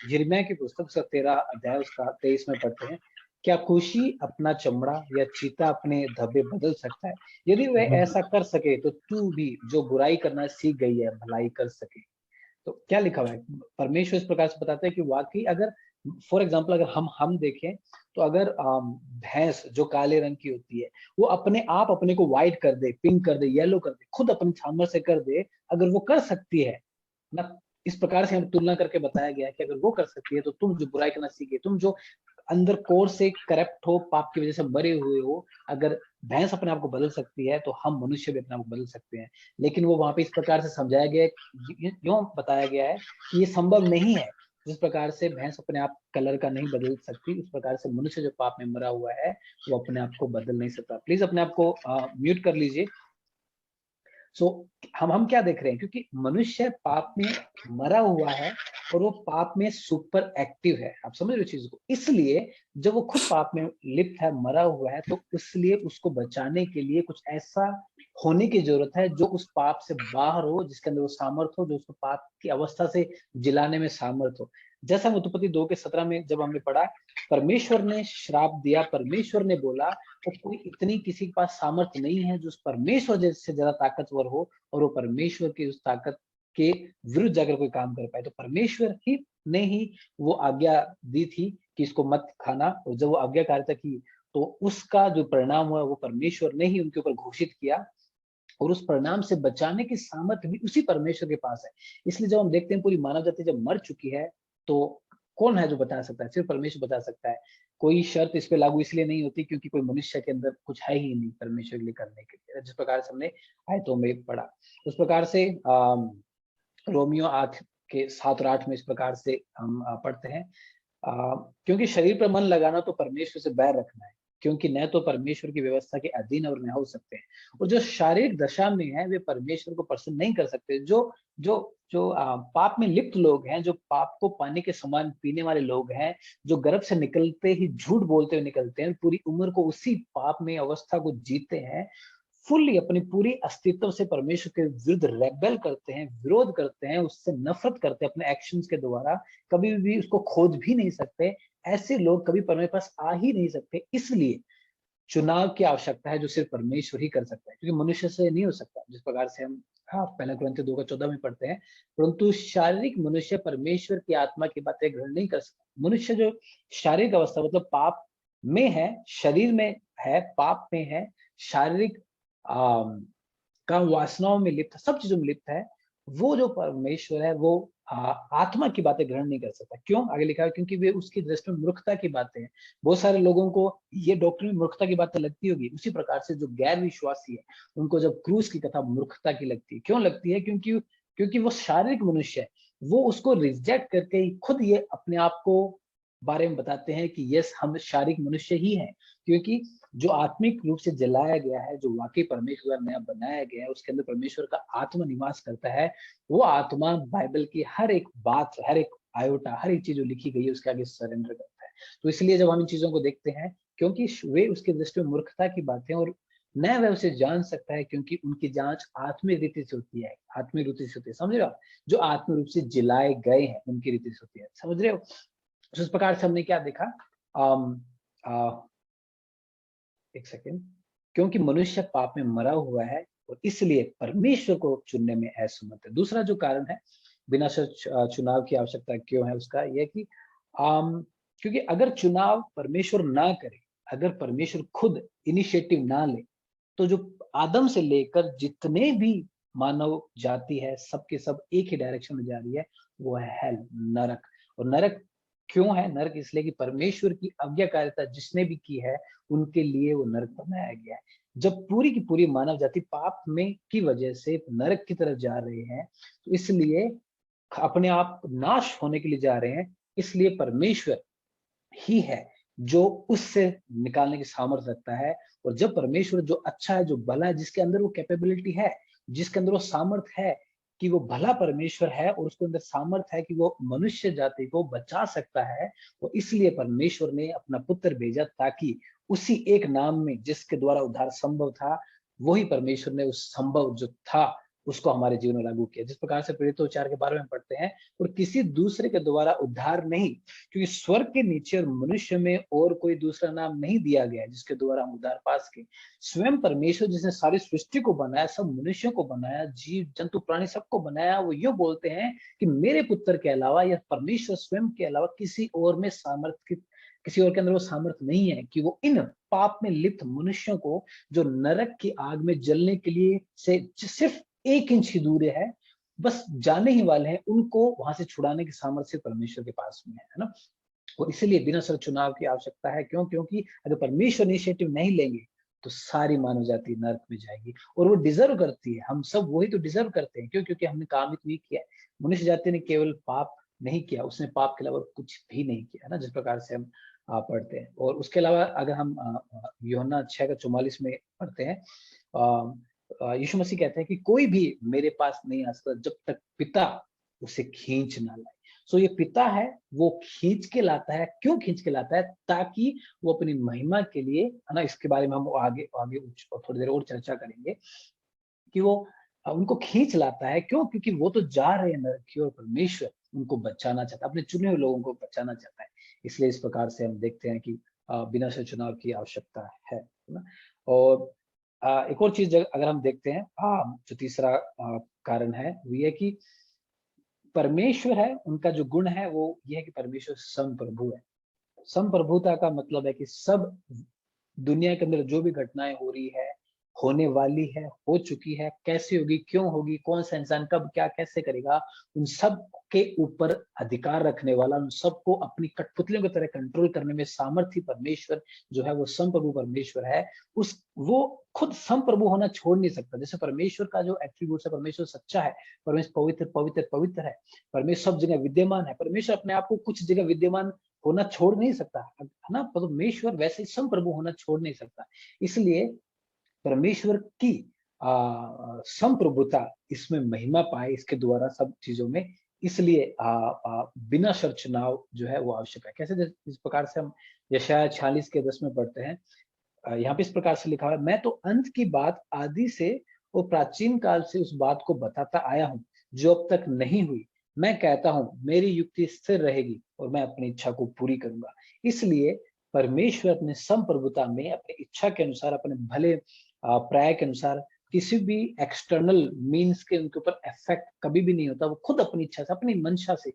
यिर्मयाह की पुस्तक उसका 13 अध्याय उसका 23 में पढ़ते हैं, क्या खुशी अपना चमड़ा या चीता अपने धब्बे बदल सकता है? यदि वह ऐसा कर सके तो तू भी जो बुराई करना सीख गई है भलाई कर सके। तो क्या लिखा हुआ है? परमेश्वर इस प्रकार से बताते हैं कि वाकई अगर फॉर एग्जाम्पल अगर हम देखें तो अगर भैंस जो काले रंग की होती है वो अपने आप अपने को व्हाइट कर दे, पिंक कर दे, येलो कर दे, खुद अपने छामर से कर दे, अगर वो कर सकती है ना, इस प्रकार से हम तुलना करके बताया गया है कि अगर वो कर सकती है तो तुम जो बुराई करना सीखे, तुम जो अंदर कोर से करप्ट हो, पाप की वजह से मरे हुए हो, अगर भैंस अपने आप को बदल सकती है तो हम मनुष्य भी अपने आप को बदल सकते हैं। लेकिन वो वहां पे इस प्रकार से समझाया गया है, यूं बताया गया है कि ये संभव नहीं है। जिस प्रकार से भैंस अपने आप कलर का नहीं बदल सकती, उस प्रकार से मनुष्य जो पाप में मरा हुआ है वो अपने आप को बदल नहीं सकता। प्लीज अपने आप को म्यूट कर लीजिए। सो हम क्या देख रहे हैं, क्योंकि मनुष्य पाप में मरा हुआ है और वो पाप में सुपर एक्टिव है, आप समझ रहे हो चीज को। इसलिए जब वो खुद पाप में लिप्त है, मरा हुआ है, तो इसलिए उसको बचाने के लिए कुछ ऐसा होने की जरूरत है जो उस पाप से बाहर हो, जिसके अंदर वो सामर्थ हो, जो उसको पाप की अवस्था से जिलाने में सामर्थ हो। जैसा उत्पत्ति 2:17 में जब हमने पढ़ा, परमेश्वर ने श्राप दिया, परमेश्वर ने बोला, और कोई इतनी किसी के पास सामर्थ्य नहीं है जो उस परमेश्वर जैसे ज्यादा ताकतवर हो और वो परमेश्वर की उस ताकत के विरुद्ध जाकर कोई काम कर पाए। तो परमेश्वर ही ने ही वो आज्ञा दी थी कि इसको मत खाना, और जब वो आज्ञाकारिता की तो उसका जो परिणाम हुआ वो परमेश्वर ने ही उनके ऊपर घोषित किया, और उस परिणाम से बचाने की सामर्थ्य भी उसी परमेश्वर के पास है। इसलिए जब हम देखते हैं पूरी मानव जाति जब मर चुकी है, तो कौन है जो बता सकता है? सिर्फ परमेश्वर बता सकता है। कोई शर्त इस पे लागू इसलिए नहीं होती क्योंकि कोई मनुष्य के अंदर कुछ है ही नहीं परमेश्वर के लिए करने के लिए, जिस प्रकार से हमने आयतों में पढ़ा। उस प्रकार से रोमियो 8 के 7 और 8 में इस प्रकार से हम पढ़ते हैं, क्योंकि शरीर पर मन लगाना तो परमेश्वर से बैर रखना है, क्योंकि न तो परमेश्वर की व्यवस्था के अधीन और न हो सकते हैं। और जो शारीरिक दशा में है वे परमेश्वर को प्रसन्न नहीं कर सकते। जो जो जो पाप में लिप्त लोग हैं, जो पाप को पानी के समान पीने वाले लोग हैं, जो गर्भ से निकलते ही झूठ बोलते हुए निकलते हैं, पूरी उम्र को उसी पाप में अवस्था को जीते हैं, फुल्ली अपनी पूरी अस्तित्व से परमेश्वर के विरुद्ध रेबेल करते हैं, विरोध करते हैं, उससे नफरत करते हैं अपने एक्शंस के द्वारा, कभी भी उसको खोज भी नहीं सकते। ऐसे लोग कभी परमेश्वर पास आ ही नहीं सकते। इसलिए चुनाव की आवश्यकता है जो सिर्फ परमेश्वर ही कर सकता है, क्योंकि मनुष्य से नहीं हो सकता। जिस प्रकार से हम पहला कुरिन्थियों 2:14 में पढ़ते हैं, परंतु शारीरिक मनुष्य परमेश्वर की आत्मा की बातें ग्रहण नहीं कर सकता। मनुष्य जो शारीरिक अवस्था मतलब पाप में है, शरीर में है, पाप में है, शारीरिक काम वासनाओं में लिप्त है, सब चीजों में लिप्त है, वो जो परमेश्वर है वो आत्मा की बातें ग्रहण नहीं कर सकता। क्यों? आगे लिखा है, क्योंकि वे उसकी दृष्टि में मूर्खता की बातें हैं। बहुत सारे लोगों को ये डॉक्ट्रिन में मूर्खता की बातें लगती होगी, उसी प्रकार से जो गैर विश्वासी है उनको जब क्रूस की कथा मूर्खता की लगती है। क्यों लगती है? क्योंकि वो शारीरिक मनुष्य है, वो उसको रिजेक्ट करके ही खुद ये अपने आप को बारे में बताते हैं कि यस, हम शारीरिक मनुष्य ही हैं। क्योंकि जो आत्मिक रूप से जलाया गया है, जो वाकई परमेश्वर नया बनाया गया है, उसके अंदर परमेश्वर का आत्मा निवास करता है। वो आत्मा बाइबल की हर एक बात, हर एक आयोटा, हर एक चीज जो लिखी गई है उसके आगे सरेंडर करता है। तो इसलिए जब हम इन चीजों को देखते हैं, क्योंकि वे उसके दृष्टि में मूर्खता की बातें, और न वह उसे जान सकता है क्योंकि उनकी जांच आत्मिक रीति से होती है, आत्मिक रीति से होती है। समझ रहे हो? जो आत्मिक रूप से जिलाए गए हैं उनकी रीति से होती है। समझ रहे हो? तो इस प्रकार से हमने क्या देखा, एक सेकेंड, क्योंकि मनुष्य पाप में मरा हुआ है और इसलिए परमेश्वर को चुनने में असमर्थ है। दूसरा जो कारण है बिना चुनाव की आवश्यकता क्यों है, उसका यह कि क्योंकि अगर चुनाव परमेश्वर ना करे, अगर परमेश्वर खुद इनिशिएटिव ना ले, तो जो आदम से लेकर जितने भी मानव जाति है, सबके सब एक ही डायरेक्शन में जा रही है, वो है हेल, नरक। और नरक क्यों है? नरक इसलिए कि परमेश्वर की आज्ञाकारिता जिसने भी की है उनके लिए वो नरक बनाया गया है। जब पूरी की पूरी मानव जाति पाप में की वजह से नरक की तरफ जा रहे हैं, तो इसलिए अपने आप नाश होने के लिए जा रहे हैं, इसलिए परमेश्वर ही है जो उससे निकालने की सामर्थ्य रखता है। और जब परमेश्वर जो अच्छा है, जो भला है, जिसके अंदर वो कैपेबिलिटी है, जिसके अंदर वो सामर्थ्य है कि वो भला परमेश्वर है, और उसके अंदर सामर्थ्य है कि वो मनुष्य जाति को बचा सकता है, तो इसलिए परमेश्वर ने अपना पुत्र भेजा ताकि उसी एक नाम में जिसके द्वारा उद्धार संभव था, वही परमेश्वर ने उस संभव जो था उसको हमारे जीवन में लागू किया। जिस प्रकार से प्रेरितों 4 के 12 में पढ़ते हैं, और किसी दूसरे के द्वारा उद्धार नहीं, क्योंकि स्वर्ग के नीचे और मनुष्य में और कोई दूसरा नाम नहीं दिया गया है जिसके द्वारा हम उद्धार पा सके। स्वयं परमेश्वर जिसने सारी सृष्टि को बनाया, सब मनुष्यों को बनाया, जीव जंतु प्राणी सबको बनाया, वो यूं बोलते हैं कि मेरे पुत्र के अलावा या परमेश्वर स्वयं के अलावा किसी और में सामर्थ्य, किसी और के अंदर वो सामर्थ्य नहीं है कि वो इन पाप में लिप्त मनुष्यों को, जो नरक की आग में जलने के लिए से सिर्फ 1 इंच की दूरी है, बस जाने ही वाले हैं, उनको वहां से छुड़ाने की सामर्थ्य परमेश्वर के पास में है ना। और इसलिए बिना सर चुनाव की आवश्यकता है। क्यों? क्योंकि अगर परमेश्वर इनिशिएटिव नहीं लेंगे तो सारी मानव जाति नरक में जाएगी, और वो डिजर्व करती है। हम सब वही तो डिजर्व करते हैं। क्यों? क्योंकि हमने काम इतनी किया है। मनुष्य जाति ने केवल पाप नहीं किया, उसने पाप के अलावा कुछ भी नहीं किया ना, जिस प्रकार से हम पढ़ते हैं। और उसके अलावा अगर हम यूहन्ना 6:44 में पढ़ते हैं, यीशु मसीह कहते हैं कि कोई भी मेरे पास नहीं आ सकता जब तक पिता उसे खींच ना लाए। सो ये पिता है, वो खींच के लाता है। क्यों खींच के लाता है? ताकि वो अपनी महिमा के लिए, है ना, इसके बारे में हम आगे आगे थोड़ी देर और चर्चा करेंगे कि वो उनको खींच लाता है। क्यों? क्योंकि वो तो जा रहे हैं नरक की ओर, परमेश्वर उनको बचाना चाहता है, अपने चुने हुए लोगों को बचाना चाहता है। इसलिए इस प्रकार से हम देखते हैं कि बिना से चुनाव की आवश्यकता है ना। और एक और चीज अगर हम देखते हैं, जो तीसरा कारण है वो ये है कि परमेश्वर है, उनका जो गुण है वो ये है कि परमेश्वर संप्रभु है। संप्रभुता का मतलब है कि सब दुनिया के अंदर जो भी घटनाएं हो रही है, होने वाली है, हो चुकी है, कैसे होगी, क्यों होगी, कौन सा इंसान कब क्या कैसे करेगा, उन सब के ऊपर अधिकार रखने वाला, उन सबको अपनी कठपुतलियों की तरह कंट्रोल करने में सामर्थ्य परमेश्वर जो है वो संप्रभु परमेश्वर है। उस वो खुद संप्रभु होना छोड़ नहीं सकता। जैसे परमेश्वर का जो एट्रीब्यूट है, परमेश्वर सच्चा है, परमेश्वर पवित्र पवित्र पवित्र है, परमेश्वर सब जगह विद्यमान है। परमेश्वर अपने आप को कुछ जगह विद्यमान होना छोड़ नहीं सकता, है ना। परमेश्वर वैसे संप्रभु होना छोड़ नहीं सकता। इसलिए परमेश्वर की संप्रभुता इसमें महिमा पाए इसके द्वारा सब चीजों में। इसलिए बिना शर्त चुनाव जो है वो आवश्यक है। कैसे? इस प्रकार से हम यशायाह 46 के 10 में पढ़ते हैं। यहाँ पे इस प्रकार से लिखा हुआ है, मैं तो अंत की बात आदि से और प्राचीन काल से उस बात को बताता आया हूँ जो अब तक नहीं हुई। मैं कहता हूँ मेरी युक्ति स्थिर रहेगी और मैं अपनी इच्छा को पूरी करूंगा। इसलिए परमेश्वर अपने संप्रभुता में अपनी इच्छा के अनुसार, अपने भले प्राय के अनुसार, किसी भी एक्सटर्नल मीन्स के उनके ऊपर इफेक्ट कभी भी नहीं होता। वो खुद अपनी इच्छा से, अपनी मंशा से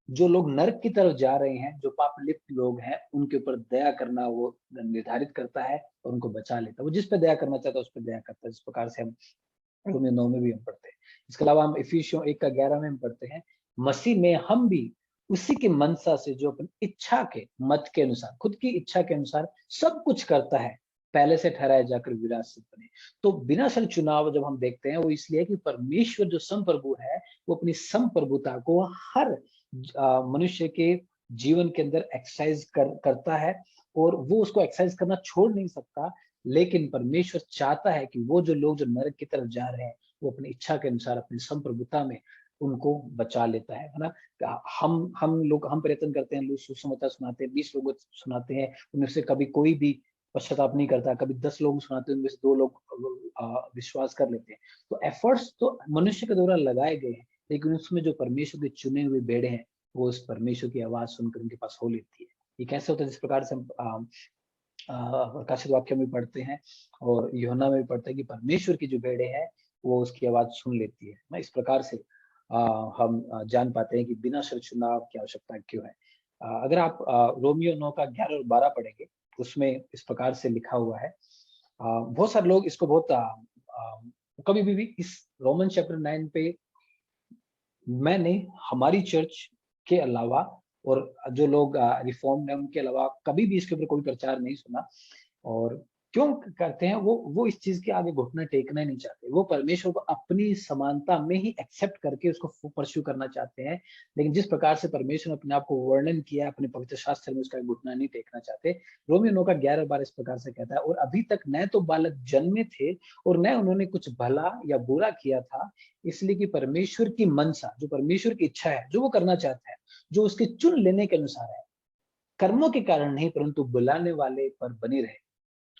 जो लोग नरक की तरफ जा रहे हैं, जो पाप लिप्त लोग हैं, उनके ऊपर दया करना वो निर्धारित करता है और उनको बचा लेता है। वो जिस पे दया करना चाहता है उस पर दया करता है। जिस प्रकार से हम रोमियो 9 में भी हम पढ़ते हैं। इसके अलावा हम इफिसियों 1 का 11 में हम पढ़ते हैं, मसीह में हम भी उसी की मनसा से जो अपनी इच्छा के मत के अनुसार, खुद की इच्छा के अनुसार सब कुछ करता है, पहले से ठहराए जाकर विरासत बने। तो बिना शर्त चुनाव जब हम देखते हैं वो इसलिए कि परमेश्वर जो संप्रभु है वो अपनी संप्रभुता को हर मनुष्य के जीवन के अंदर एक्सरसाइज करता है और वो उसको एक्सरसाइज करना छोड़ नहीं सकता। लेकिन परमेश्वर चाहता है कि वो जो लोग जो नरक की तरफ जा रहे हैं वो अपनी इच्छा के अनुसार अपनी संप्रभुता में उनको बचा लेता है ना। हम प्रयत्न करते हैं, लोग सुसमाचार सुनाते हैं, 20 लोगों को सुनाते हैं, उनमें से कभी कोई भी पश्चाताप नहीं करता। कभी 10 लोग सुनाते हैं, उनमें से 2 लोग विश्वास कर लेते हैं। तो एफर्ट्स तो मनुष्य के द्वारा लगाए गए हैं, लेकिन उसमें जो परमेश्वर के चुने हुए भेड़े हैं वो उस परमेश्वर की आवाज सुनकर उनके पास हो लेती है। ये कैसे होता है? जिस प्रकार से हम प्रकाशित वाक्य में पढ़ते हैं और यूहन्ना में भी पढ़ते हैं कि परमेश्वर की जो भेड़े हैं वो उसकी आवाज सुन लेती है ना। इस प्रकार से हम जान पाते हैं कि बिना शर्त चुनाव की आवश्यकता क्यों है। अगर आप रोमियो 9 का 11 और 12 पढ़ेंगे, उसमें इस प्रकार से लिखा हुआ है। बहुत सारे लोग इसको बहुत कभी भी इस रोमन चैप्टर 9 पे मैंने हमारी चर्च के अलावा और जो लोग रिफॉर्म है उनके अलावा कभी भी इसके ऊपर कोई प्रचार नहीं सुना। और क्यों करते हैं? वो इस चीज के आगे घुटना टेकना ही नहीं चाहते। वो परमेश्वर को अपनी समानता में ही एक्सेप्ट करके उसको परस्यू करना चाहते हैं। लेकिन जिस प्रकार से परमेश्वर ने अपने आप को वर्णन किया अपने पवित्र शास्त्र में, उसका घुटना नहीं टेकना चाहते। रोमियो 9 का 11-12 इस प्रकार से कहता है, और अभी तक न तो बालक जन्मे थे और न उन्होंने कुछ भला या बुरा किया था, इसलिए कि परमेश्वर की मनसा, जो परमेश्वर की इच्छा है, जो वो करना चाहता है, जो उसके चुन लेने के अनुसार है, कर्मों के कारण नहीं परंतु बुलाने वाले पर बनी रहे।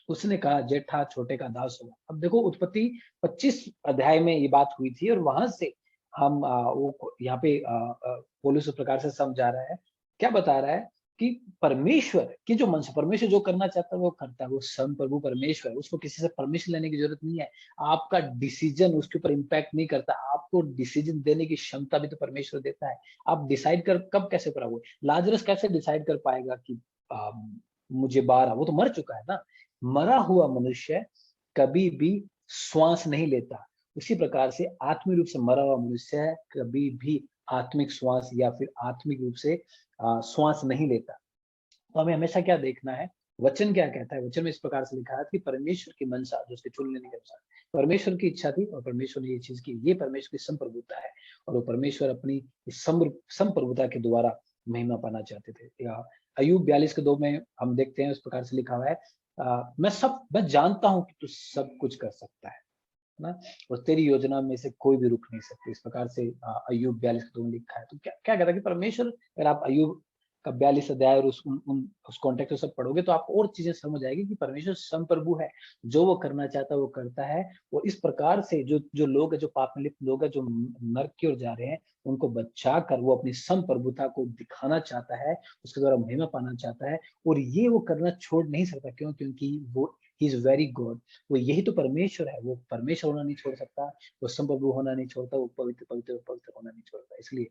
उसने कहा जेठा छोटे का दास होगा। अब देखो उत्पत्ति 25 अध्याय में ये बात हुई थी और वहां से हम वो यहाँ पे पौलुस इस प्रकार से समझा रहा है, क्या बता रहा है कि परमेश्वर की जो मन से, परमेश्वर जो करना चाहता है वो करता है। वो संप्रभु परमेश्वर है, उसको किसी से परमिशन लेने की जरूरत नहीं है। आपका डिसीजन उसके ऊपर इम्पैक्ट नहीं करता। आपको डिसीजन देने की क्षमता भी तो परमेश्वर देता है। आप डिसाइड कर कब कैसे करोगे? लाजरस कैसे डिसाइड कर पाएगा कि मुझे बाहर, वो तो मर चुका है ना। मरा हुआ मनुष्य कभी भी श्वास नहीं लेता। उसी प्रकार से आत्मिक रूप से मरा हुआ मनुष्य कभी भी आत्मिक श्वास या फिर आत्मिक रूप से श्वास नहीं लेता। तो हमें हमेशा क्या देखना है? वचन क्या कहता है? वचन में इस प्रकार से लिखा है कि परमेश्वर की मनसा, जो उसके चुन लेने के अनुसार परमेश्वर की इच्छा थी और परमेश्वर ने ये चीज की। ये परमेश्वर की संप्रभुता है और वो परमेश्वर अपनी इस संप्रभुता के द्वारा महिमा पाना चाहते थे। या अय्यूब 42 के 2 में हम देखते हैं, इस प्रकार से लिखा हुआ है, मैं जानता हूं कि तू सब कुछ कर सकता है। ना, और तेरी योजना में से कोई भी रुक नहीं सकती। इस प्रकार से अय्यूब 42 में लिखा है। तो क्या क्या कहता है कि परमेश्वर, अगर आप अय्यूब का 42 अध्याय और उस कॉन्टेक्स्ट को सब पढ़ोगे तो आपको और चीजें समझ आएगी कि परमेश्वर संप्रभु है, जो वो करना चाहता है वो करता है। और इस प्रकार से जो जो लोग है, जो पाप में लिप्त लोग है, जो नरक की ओर जा रहे हैं, उनको बचा कर वो अपनी संप्रभुता को दिखाना चाहता है, उसके द्वारा महिमा पाना चाहता है। और ये वो करना छोड़ नहीं सकता। क्यों? क्योंकि वो ही इज वेरी गॉड, वो यही तो परमेश्वर है। वो परमेश्वर होना नहीं छोड़ सकता, वो संप्रभु होना नहीं छोड़ता, वो पवित्र पवित्र पवित्र होना नहीं छोड़ता। इसलिए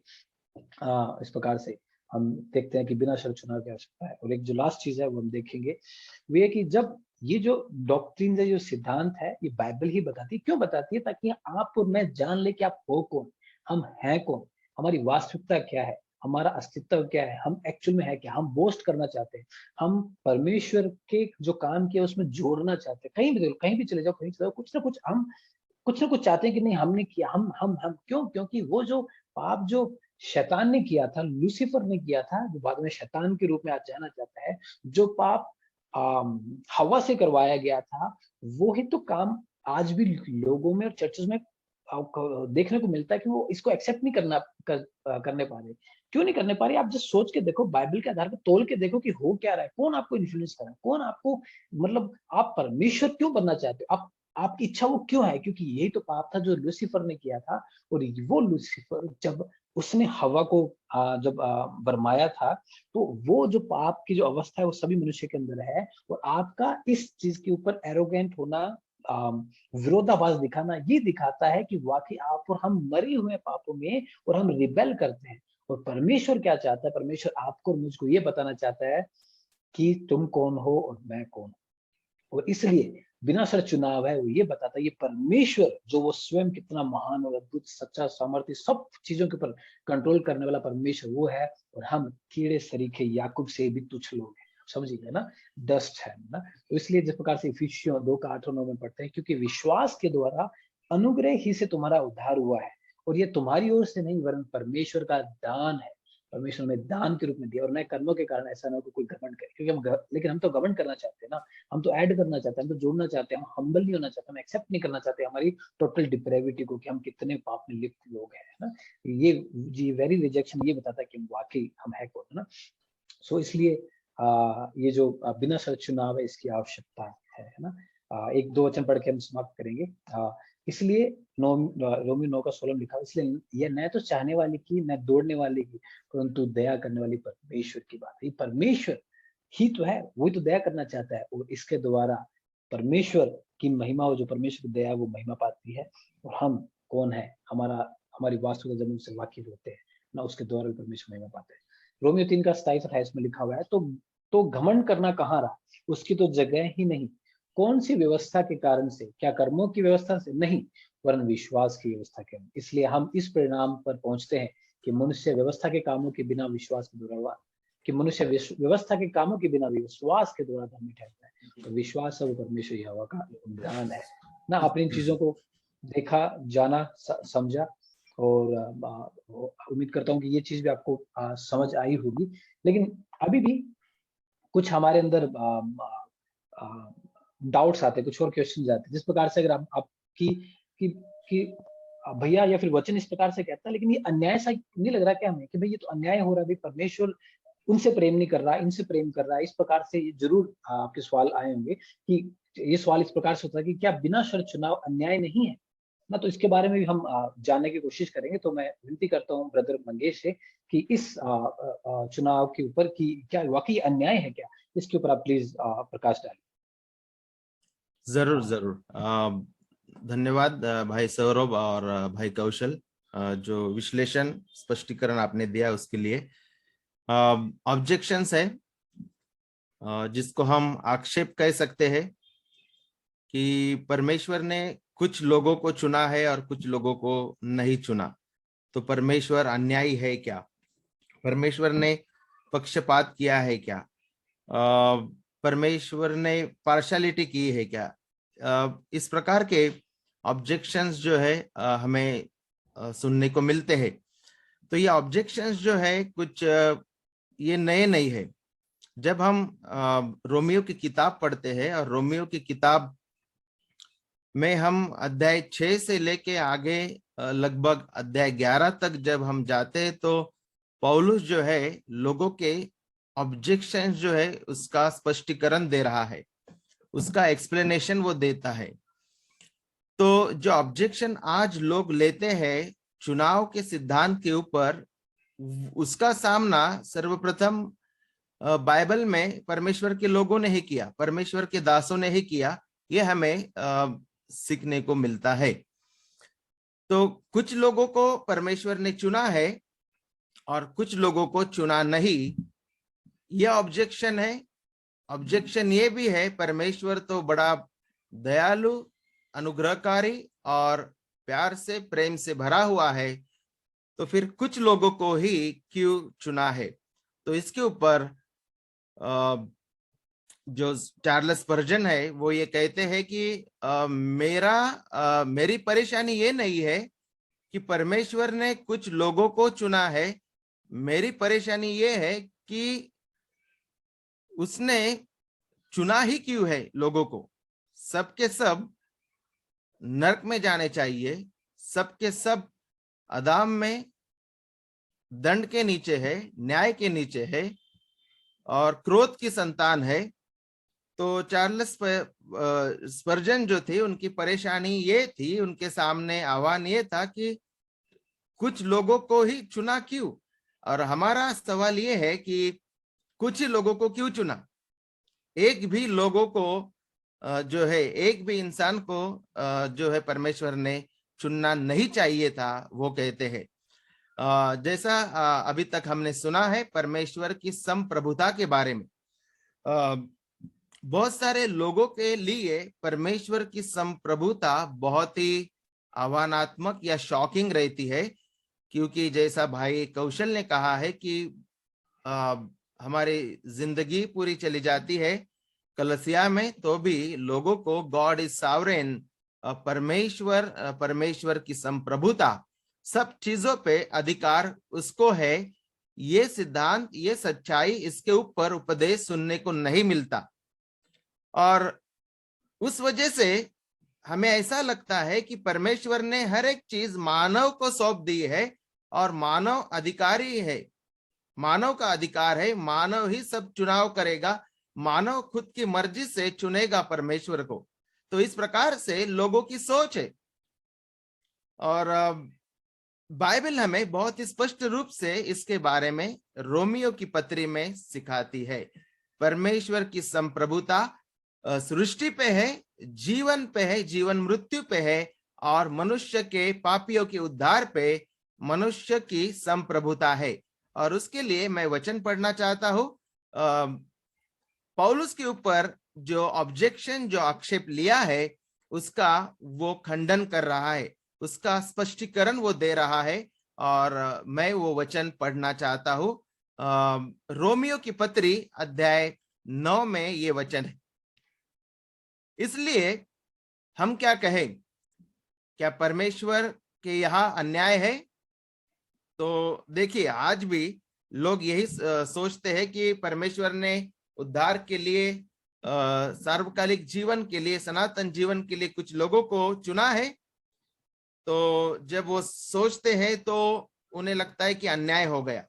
इस प्रकार से हम देखते हैं कि बिना शर्त चुनाव की आवश्यकता है। और एक जो लास्ट चीज है वो हम देखेंगे, वो ये कि जब ये जो डॉक्ट्रिन है, जो सिद्धांत है, ये बाइबल ही बताती है। क्यों बताती है? ताकि आप और मैं जान ले कि आप हो कौन, हम हैं कौन, हमारी वास्तविकता क्या है, हमारा अस्तित्व क्या है, हम एक्चुअल में है क्या। हम बोस्ट करना चाहते हैं, हम परमेश्वर के जो काम किया उसमें जोड़ना चाहते हैं। कहीं भी चले जाओ, कहीं चले जाओ, कुछ ना कुछ चाहते हैं कि नहीं हमने किया, हम क्यों? क्योंकि वो जो पाप जो शैतान ने किया था, लूसीफर ने किया था, जो बाद में शैतान के रूप में आज जाना जाता है, जो पाप हवा से करवाया गया था, वो ही तो काम आज भी लोगों में और चर्चेस में देखने को मिलता है कि वो इसको एक्सेप्ट नहीं करने पा रहे। क्यों नहीं करने पा रहे? आप जस्ट सोच के देखो, बाइबल के आधार पर तोल के देखो कि हो क्या रहा है, कौन आपको इन्फ्लुएंस कर रहा है, कौन आपको, मतलब आप परमेश्वर क्यों बनना चाहते हो, आप आपकी इच्छा वो क्यों है? क्योंकि यही तो पाप था जो लूसीफर ने किया था। और वो लूसीफर जब उसने हवा को जब बरमाया था, तो वो जो पाप की जो अवस्था है वो सभी मनुष्य के अंदर है। और आपका इस चीज के ऊपर एरोगेंट होना, विरोधाभास दिखाना, ये दिखाता है कि वाकई आप और हम मरे हुए हैं पापों में, और हम रिबेल करते हैं। और परमेश्वर क्या चाहता है? परमेश्वर आपको और मुझको ये बताना चाहता है कि तुम कौन हो और मैं कौन हूं। और इसलिए बिना शर्त चुनाव है, वो ये बताता है ये परमेश्वर जो वो स्वयं कितना महान और अद्भुत, सच्चा, सामर्थ्य, सब चीजों के ऊपर कंट्रोल करने वाला परमेश्वर वो है। और हम कीड़े सरीखे याकूब से भी तुच्छ लोग हैं। समझिए ना, डस्ट है ना। तो इसलिए जिस प्रकार से इफिसियों 2 का 8 और 9 में पढ़ते हैं, क्योंकि विश्वास के द्वारा अनुग्रह ही से तुम्हारा उद्धार हुआ है, और ये तुम्हारी ओर से नहीं वरन परमेश्वर का दान है। परमेश्वर ने दान के रूप में दिया, और न कर्मों के कारण, ऐसा ना हो कि कोई घमंड करे। क्योंकि लेकिन हम तो घमंड करना चाहते हैं ना, हम तो ऐड करना चाहते हैं, हम तो जोड़ना चाहते हैं, हम हम्बल नहीं होना चाहते, हम एक्सेप्ट नहीं करना चाहते हमारी टोटल डिप्रेविटी को, कि हम कितने पाप में लिप्त लोग हैं ना। ये जी वेरी रिजेक्शन ये बताता है कि हम वाकई हम है कौन, है ना। सो इसलिए ये जो बिना शर्त चुनाव है, इसकी आवश्यकता है ना। एक दो वचन पढ़ के हम समाप्त करेंगे। इसलिए रोमी 9 का 16 लिखा, इसलिए यह न तो चाहने वाले की, न दौड़ने वाले की, परंतु दया करने वाली परमेश्वर की बात है। परमेश्वर ही तो है, वही तो दया करना चाहता है, और इसके द्वारा परमेश्वर की महिमा हो, जो परमेश्वर की दया है वो महिमा पाती है। और हम कौन है, हमारी वास्तविकता जब उनसे वाकिफ होते हैं ना, उसके द्वारा भी परमेश्वर महिमा पाते हैं। रोमियो 3 का 27-28 में लिखा हुआ है, तो घमंड करना कहाँ रहा, उसकी तो जगह ही नहीं। कौन सी व्यवस्था के कारण से? क्या कर्मों की व्यवस्था से? नहीं, वरन विश्वास की व्यवस्था के। इसलिए हम इस परिणाम पर पहुंचते हैं कि मनुष्य व्यवस्था के कामों के बिना विश्वास के द्वारा, कि मनुष्य व्यवस्था के कामों के बिना विश्वास के द्वारा धर्मी ठहरता है। तो विश्वास है वो परमेश्वर यहोवा का दान है ना। आपने इन चीजों को देखा, जाना, समझा, और उम्मीद करता हूँ कि ये चीज भी आपको समझ आई होगी। लेकिन अभी भी कुछ हमारे अंदर डाउट्स आते हैं, कुछ और क्वेश्चन आते हैं, जिस प्रकार से अगर आपकी कि भैया या फिर वचन इस प्रकार से कहता है, लेकिन ये अन्याय सा नहीं लग रहा क्या हमें, कि भाई ये तो अन्याय हो रहा है, भाई परमेश्वर उनसे प्रेम नहीं कर रहा, इनसे प्रेम कर रहा है। इस प्रकार से ये जरूर आपके सवाल आए होंगे कि ये सवाल इस प्रकार से होता है कि क्या बिना शर्त चुनाव अन्याय नहीं है ना। तो इसके बारे में भी हम जानने की कोशिश करेंगे। तो मैं विनती करता हूँ ब्रदर मंगेश से कि इस चुनाव के ऊपर कि क्या वाकई अन्याय है क्या, इसके ऊपर आप प्लीज प्रकाश डालें। जरूर जरूर। धन्यवाद भाई सौरभ और भाई कौशल, जो विश्लेषण स्पष्टीकरण आपने दिया उसके लिए। ऑब्जेक्शंस है, जिसको हम आक्षेप कह सकते हैं, कि परमेश्वर ने कुछ लोगों को चुना है और कुछ लोगों को नहीं चुना, तो परमेश्वर अन्यायी है क्या? परमेश्वर ने पक्षपात किया है क्या? परमेश्वर ने पार्शलिटी की है क्या? इस प्रकार के ऑब्जेक्शंस जो है हमें सुनने को मिलते हैं। तो ये ऑब्जेक्शंस जो है कुछ ये नए नहीं है। जब हम रोमियो की किताब पढ़ते हैं, और रोमियो की किताब में हम अध्याय 6 से लेके आगे लगभग अध्याय 11 तक जब हम जाते हैं तो पौलुस जो है लोगों के ऑब्जेक्शन जो है उसका स्पष्टीकरण दे रहा है, उसका एक्सप्लेनेशन वो देता है। तो जो ऑब्जेक्शन आज लोग लेते हैं चुनाव के सिद्धांत के ऊपर, उसका सामना सर्वप्रथम बाइबल में परमेश्वर के लोगों ने ही किया, परमेश्वर के दासों ने ही किया। ये हमें सीखने को मिलता है। तो कुछ लोगों को परमेश्वर ने चुना है और कुछ लोगों को चुना नहीं, यह ऑब्जेक्शन है। ऑब्जेक्शन ये भी है, परमेश्वर तो बड़ा दयालु, अनुग्रहकारी और प्यार से, प्रेम से भरा हुआ है, तो फिर कुछ लोगों को ही क्यों चुना है। तो इसके ऊपर जो चार्ल्स स्पर्जन है वो ये कहते हैं कि मेरी परेशानी ये नहीं है कि परमेश्वर ने कुछ लोगों को चुना है, मेरी परेशानी ये है कि उसने चुना ही क्यों है लोगों को। सबके सब नरक में जाने चाहिए, सबके सब अदाम में दंड के नीचे है, न्याय के नीचे है और क्रोध की संतान है। तो चार्ल्स स्पर्जन जो थे उनकी परेशानी ये थी, उनके सामने आह्वान ये था कि कुछ लोगों को ही चुना क्यों। और हमारा सवाल ये है कि कुछ ही लोगों को क्यों चुना। एक भी लोगों को जो है, एक भी इंसान को जो है परमेश्वर ने चुनना नहीं चाहिए था, वो कहते हैं। जैसा अभी तक हमने सुना है परमेश्वर की संप्रभुता के बारे में, बहुत सारे लोगों के लिए परमेश्वर की संप्रभुता बहुत ही आह्वानात्मक या शॉकिंग रहती है, क्योंकि जैसा भाई कौशल ने कहा है कि हमारी जिंदगी पूरी चली जाती है कलसिया में, तो भी लोगों को गॉड इज सॉवरेन, परमेश्वर की संप्रभुता, सब चीजों पे अधिकार उसको है। ये सिद्धांत, ये सच्चाई, इसके ऊपर उपदेश सुनने को नहीं मिलता। और उस वजह से हमें ऐसा लगता है कि परमेश्वर ने हर एक चीज मानव को सौंप दी है और मानव अधिकारी है, मानव का अधिकार है, मानव ही सब चुनाव करेगा, मानव खुद की मर्जी से चुनेगा परमेश्वर को। तो इस प्रकार से लोगों की सोच है। और बाइबल हमें बहुत ही स्पष्ट रूप से इसके बारे में रोमियो की पत्री में सिखाती है। परमेश्वर की संप्रभुता सृष्टि पे है, जीवन पे है, जीवन मृत्यु पे है, और मनुष्य के पापियों के उद्धार पे मनुष्य की संप्रभुता है। और उसके लिए मैं वचन पढ़ना चाहता हूं। पौलुस के ऊपर जो ऑब्जेक्शन, जो आक्षेप लिया है, उसका वो खंडन कर रहा है, उसका स्पष्टीकरण वो दे रहा है। और मैं वो वचन पढ़ना चाहता हूं। रोमियो की पत्री अध्याय 9 में ये वचन है। इसलिए हम क्या कहें, क्या परमेश्वर के यहाँ अन्याय है? तो देखिए, आज भी लोग यही सोचते हैं कि परमेश्वर ने उद्धार के लिए, सार्वकालिक जीवन के लिए, सनातन जीवन के लिए कुछ लोगों को चुना है। तो जब वो सोचते हैं तो उन्हें लगता है कि अन्याय हो गया।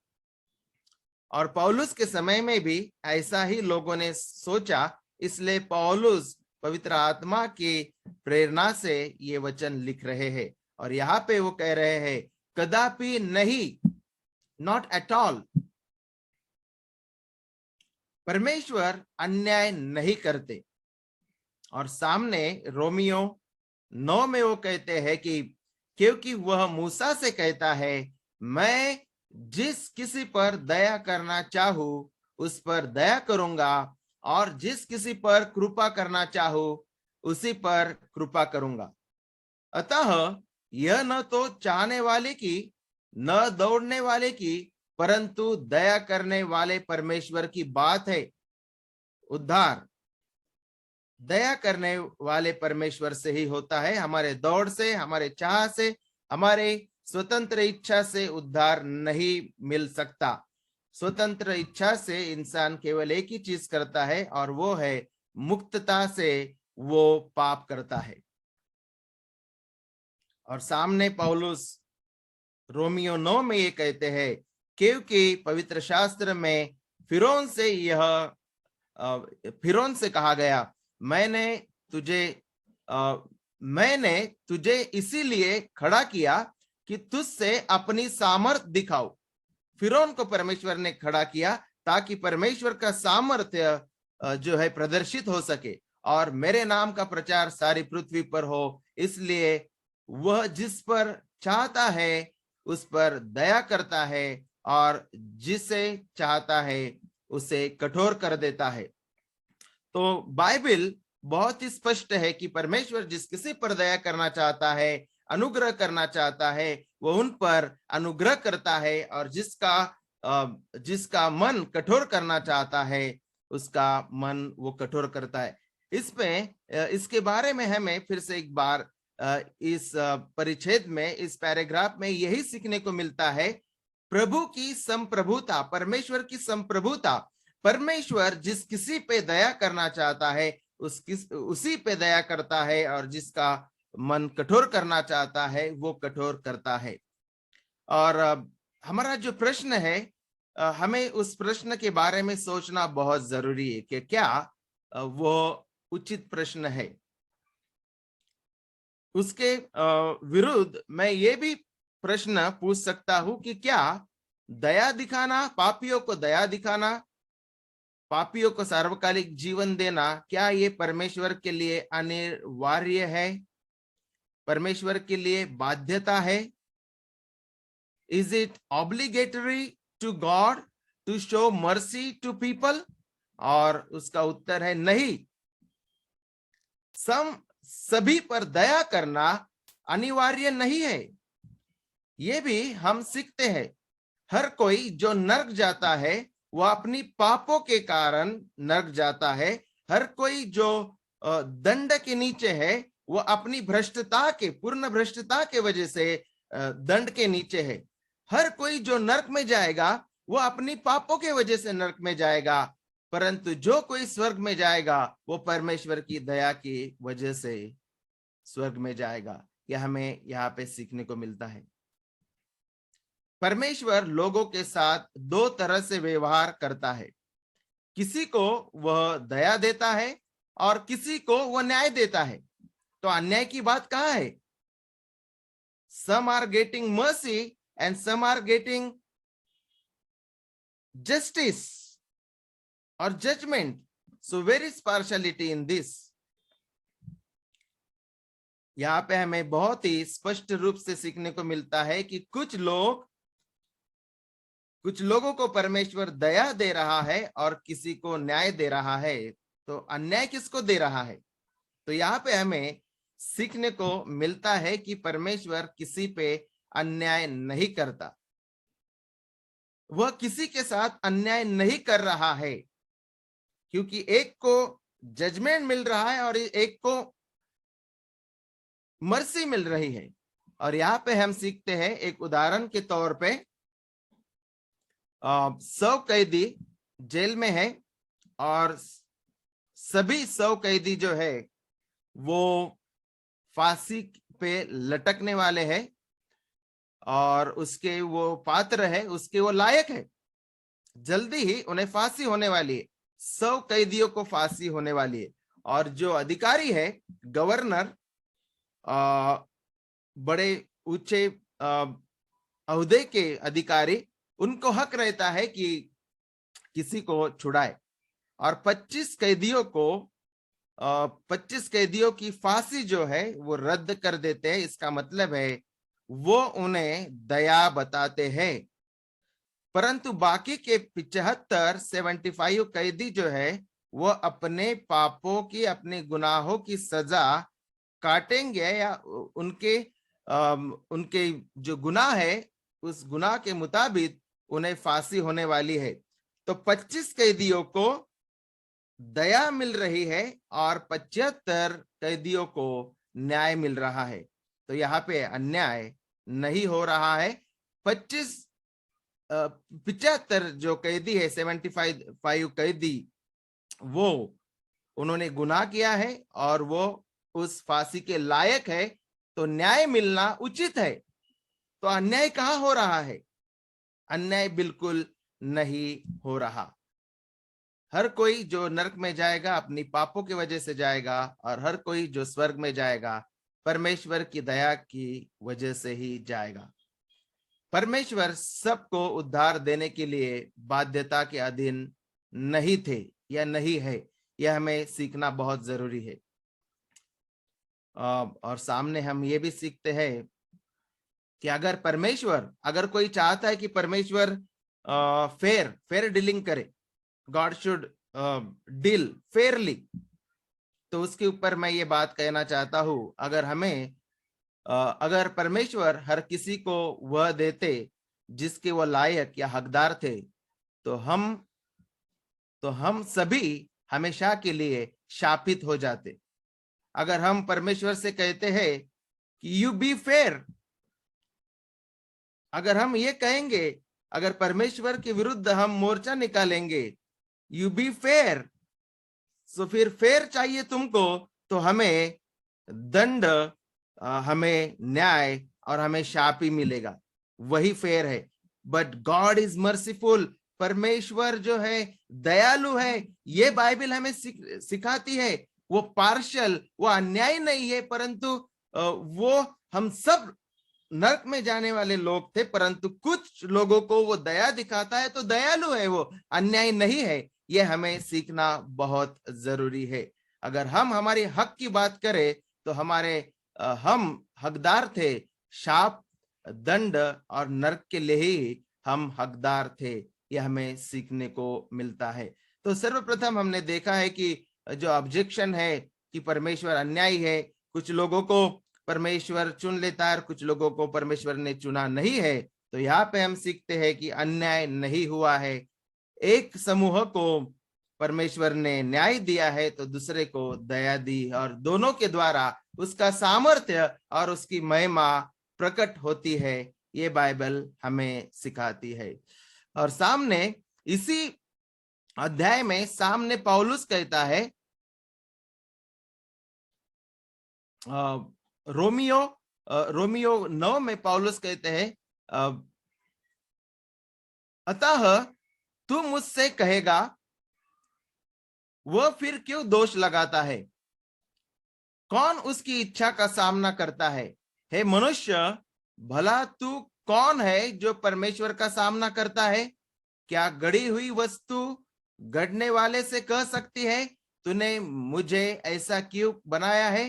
और पौलुस के समय में भी ऐसा ही लोगों ने सोचा, इसलिए पौलुस पवित्र आत्मा की प्रेरणा से ये वचन लिख रहे हैं। और यहाँ पे वो कह रहे हैं, कदापि नहीं, नॉट एट ऑल, परमेश्वर अन्याय नहीं करते। और सामने रोमियो 9 में वो कहते हैं कि क्योंकि वह मूसा से कहता है, मैं जिस किसी पर दया करना चाहूं उस पर दया करूंगा, और जिस किसी पर कृपा करना चाहूं उसी पर कृपा करूंगा। अतः यह न तो चाहने वाले की, न दौड़ने वाले की, परंतु दया करने वाले परमेश्वर की बात है। उद्धार दया करने वाले परमेश्वर से ही होता है। हमारे दौड़ से, हमारे चाह से, हमारे स्वतंत्र इच्छा से उद्धार नहीं मिल सकता। स्वतंत्र इच्छा से इंसान केवल एक ही चीज करता है, और वो है मुक्तता से वो पाप करता है। और सामने पौलुस रोमियो 9 में ये कहते हैं, क्योंकि पवित्र शास्त्र में फिरौन से कहा गया, मैंने तुझे इसीलिए खड़ा किया कि तुझसे अपनी सामर्थ दिखाओ। फिरौन को परमेश्वर ने खड़ा किया ताकि परमेश्वर का सामर्थ्य जो है प्रदर्शित हो सके और मेरे नाम का प्रचार सारी पृथ्वी पर हो। इसलिए वह जिस पर चाहता है उस पर दया करता है और जिसे चाहता है उसे कठोर कर देता है। तो बाइबल बहुत ही स्पष्ट है कि परमेश्वर जिस किसी पर दया करना चाहता है, अनुग्रह करना चाहता है, वो उन पर अनुग्रह करता है, और जिसका मन कठोर करना चाहता है उसका मन वो कठोर करता है। इसके बारे में हमें फिर से एक बार इस परिच्छेद में, इस पैराग्राफ में यही सीखने को मिलता है, प्रभु की संप्रभुता, परमेश्वर की संप्रभुता। परमेश्वर जिस किसी पे दया करना चाहता है उसी पे दया करता है, और जिसका मन कठोर करना चाहता है वो कठोर करता है। और हमारा जो प्रश्न है, हमें उस प्रश्न के बारे में सोचना बहुत जरूरी है कि क्या वो उचित प्रश्न है। उसके विरुद्ध मैं ये भी प्रश्न पूछ सकता हूं कि क्या दया दिखाना, पापियों को दया दिखाना, पापियों को सार्वकालिक जीवन देना, क्या ये परमेश्वर के लिए अनिवार्य है, परमेश्वर के लिए बाध्यता है? Is it obligatory to God to show mercy to people? और उसका उत्तर है नहीं। सभी पर दया करना अनिवार्य नहीं है। ये भी हम सीखते हैं। हर कोई जो नरक जाता है वह अपनी पापों के कारण नरक जाता है। हर कोई जो दंड के नीचे है वह अपनी पूर्ण भ्रष्टता के वजह से दंड के नीचे है। हर कोई जो नरक में जाएगा वो अपनी पापों के वजह से नरक में जाएगा, परंतु जो कोई स्वर्ग में जाएगा वो परमेश्वर की दया की वजह से स्वर्ग में जाएगा। यह हमें यहाँ पे सीखने को मिलता है। परमेश्वर लोगों के साथ दो तरह से व्यवहार करता है। किसी को वह दया देता है और किसी को वह न्याय देता है। तो अन्याय की बात कहाँ है? Some are getting mercy and some are getting justice or judgment. So where is partiality in this? यहाँ पे हमें बहुत ही स्पष्ट रूप से सीखने को मिलता है कि कुछ लोगों को परमेश्वर दया दे रहा है और किसी को न्याय दे रहा है। तो अन्याय किसको दे रहा है? तो यहाँ पे हमें सीखने को मिलता है कि परमेश्वर किसी पे अन्याय नहीं करता। वह किसी के साथ अन्याय नहीं कर रहा है, क्योंकि एक को जजमेंट मिल रहा है और एक को मर्सी मिल रही है। और यहाँ पे हम सीखते हैं, एक उदाहरण के तौर पे 100 कैदी जेल में है और सभी 100 कैदी जो है वो फांसी पे लटकने वाले हैं और उसके वो पात्र है, उसके वो लायक है। जल्दी ही उन्हें फांसी होने वाली है। 100 कैदियों को फांसी होने वाली है और जो अधिकारी है, गवर्नर, बड़े ऊंचे अहदे के अधिकारी, उनको हक रहता है कि किसी को छुड़ाए और 25 कैदियों की फांसी जो है वो रद्द कर देते हैं। इसका मतलब है वो उन्हें दया बताते हैं। परंतु बाकी के 75 कैदी जो है वो अपने पापों की, अपने गुनाहों की सजा काटेंगे या उनके जो गुनाह है उस गुनाह के मुताबिक उन्हें फांसी होने वाली है। तो 25 कैदियों को दया मिल रही है और 75 कैदियों को न्याय मिल रहा है। तो यहाँ पे अन्याय नहीं हो रहा है। 75 जो कैदी है, 75 कैदी, वो उन्होंने गुनाह किया है और वो उस फांसी के लायक है, तो न्याय मिलना उचित है। तो अन्याय कहाँ हो रहा है? अन्याय बिल्कुल नहीं हो रहा। हर कोई जो नरक में जाएगा अपनी पापों की वजह से जाएगा, और हर कोई जो स्वर्ग में जाएगा परमेश्वर की दया की वजह से ही जाएगा। परमेश्वर सबको उद्धार देने के लिए बाध्यता के अधीन नहीं थे या नहीं है, यह हमें सीखना बहुत जरूरी है। और सामने हम ये भी सीखते हैं कि अगर कोई चाहता है कि परमेश्वर फेयर डीलिंग करे, गॉड शुड डील फेयरली, तो उसके ऊपर मैं ये बात कहना चाहता हूं, अगर परमेश्वर हर किसी को वह देते जिसके वह लायक या हकदार थे, तो हम सभी हमेशा के लिए शापित हो जाते। अगर हम परमेश्वर से कहते हैं कि यू बी फेयर, अगर हम ये कहेंगे, अगर परमेश्वर के विरुद्ध हम मोर्चा निकालेंगे, यू बी फेयर, तो फिर फेयर चाहिए तुमको, तो हमें दंड, हमें न्याय और हमें शाप ही मिलेगा, वही फेयर है। बट गॉड इज मर्सीफुल, परमेश्वर जो है दयालु है। ये बाइबल हमें सिखाती है। वो पार्शियल, वो अन्याय नहीं है, परंतु वो हम सब नरक में जाने वाले लोग थे, परंतु कुछ लोगों को वो दया दिखाता है, तो दयालु है, वो अन्याय नहीं है। ये हमें सीखना बहुत जरूरी है। अगर हम हमारे हक की बात करें तो हम हकदार थे, शाप, दंड और नरक के लिए ही हम हकदार थे। यह हमें सीखने को मिलता है। तो सर्वप्रथम हमने देखा है कि जो ऑब्जेक्शन है कि परमेश्वर अन्यायी है, कुछ लोगों को परमेश्वर चुन लेता है और कुछ लोगों को परमेश्वर ने चुना नहीं है। तो यहाँ पे हम सीखते हैं कि अन्याय नहीं हुआ है। एक समूह को परमेश्वर ने न्याय दिया है तो दूसरे को दया दी, और दोनों के द्वारा उसका सामर्थ्य और उसकी महिमा प्रकट होती है। ये बाइबल हमें सिखाती है। और सामने इसी अध्याय में सामने पौलुस कहता है, रोमियो 9 में पौलुस कहते हैं, अतः तू मुझसे कहेगा, वह फिर क्यों दोष लगाता है? कौन उसकी इच्छा का सामना करता है? हे मनुष्य, भला तू कौन है जो परमेश्वर का सामना करता है? क्या गढ़ी हुई वस्तु गढ़ने वाले से कह सकती है, तूने मुझे ऐसा क्यों बनाया है?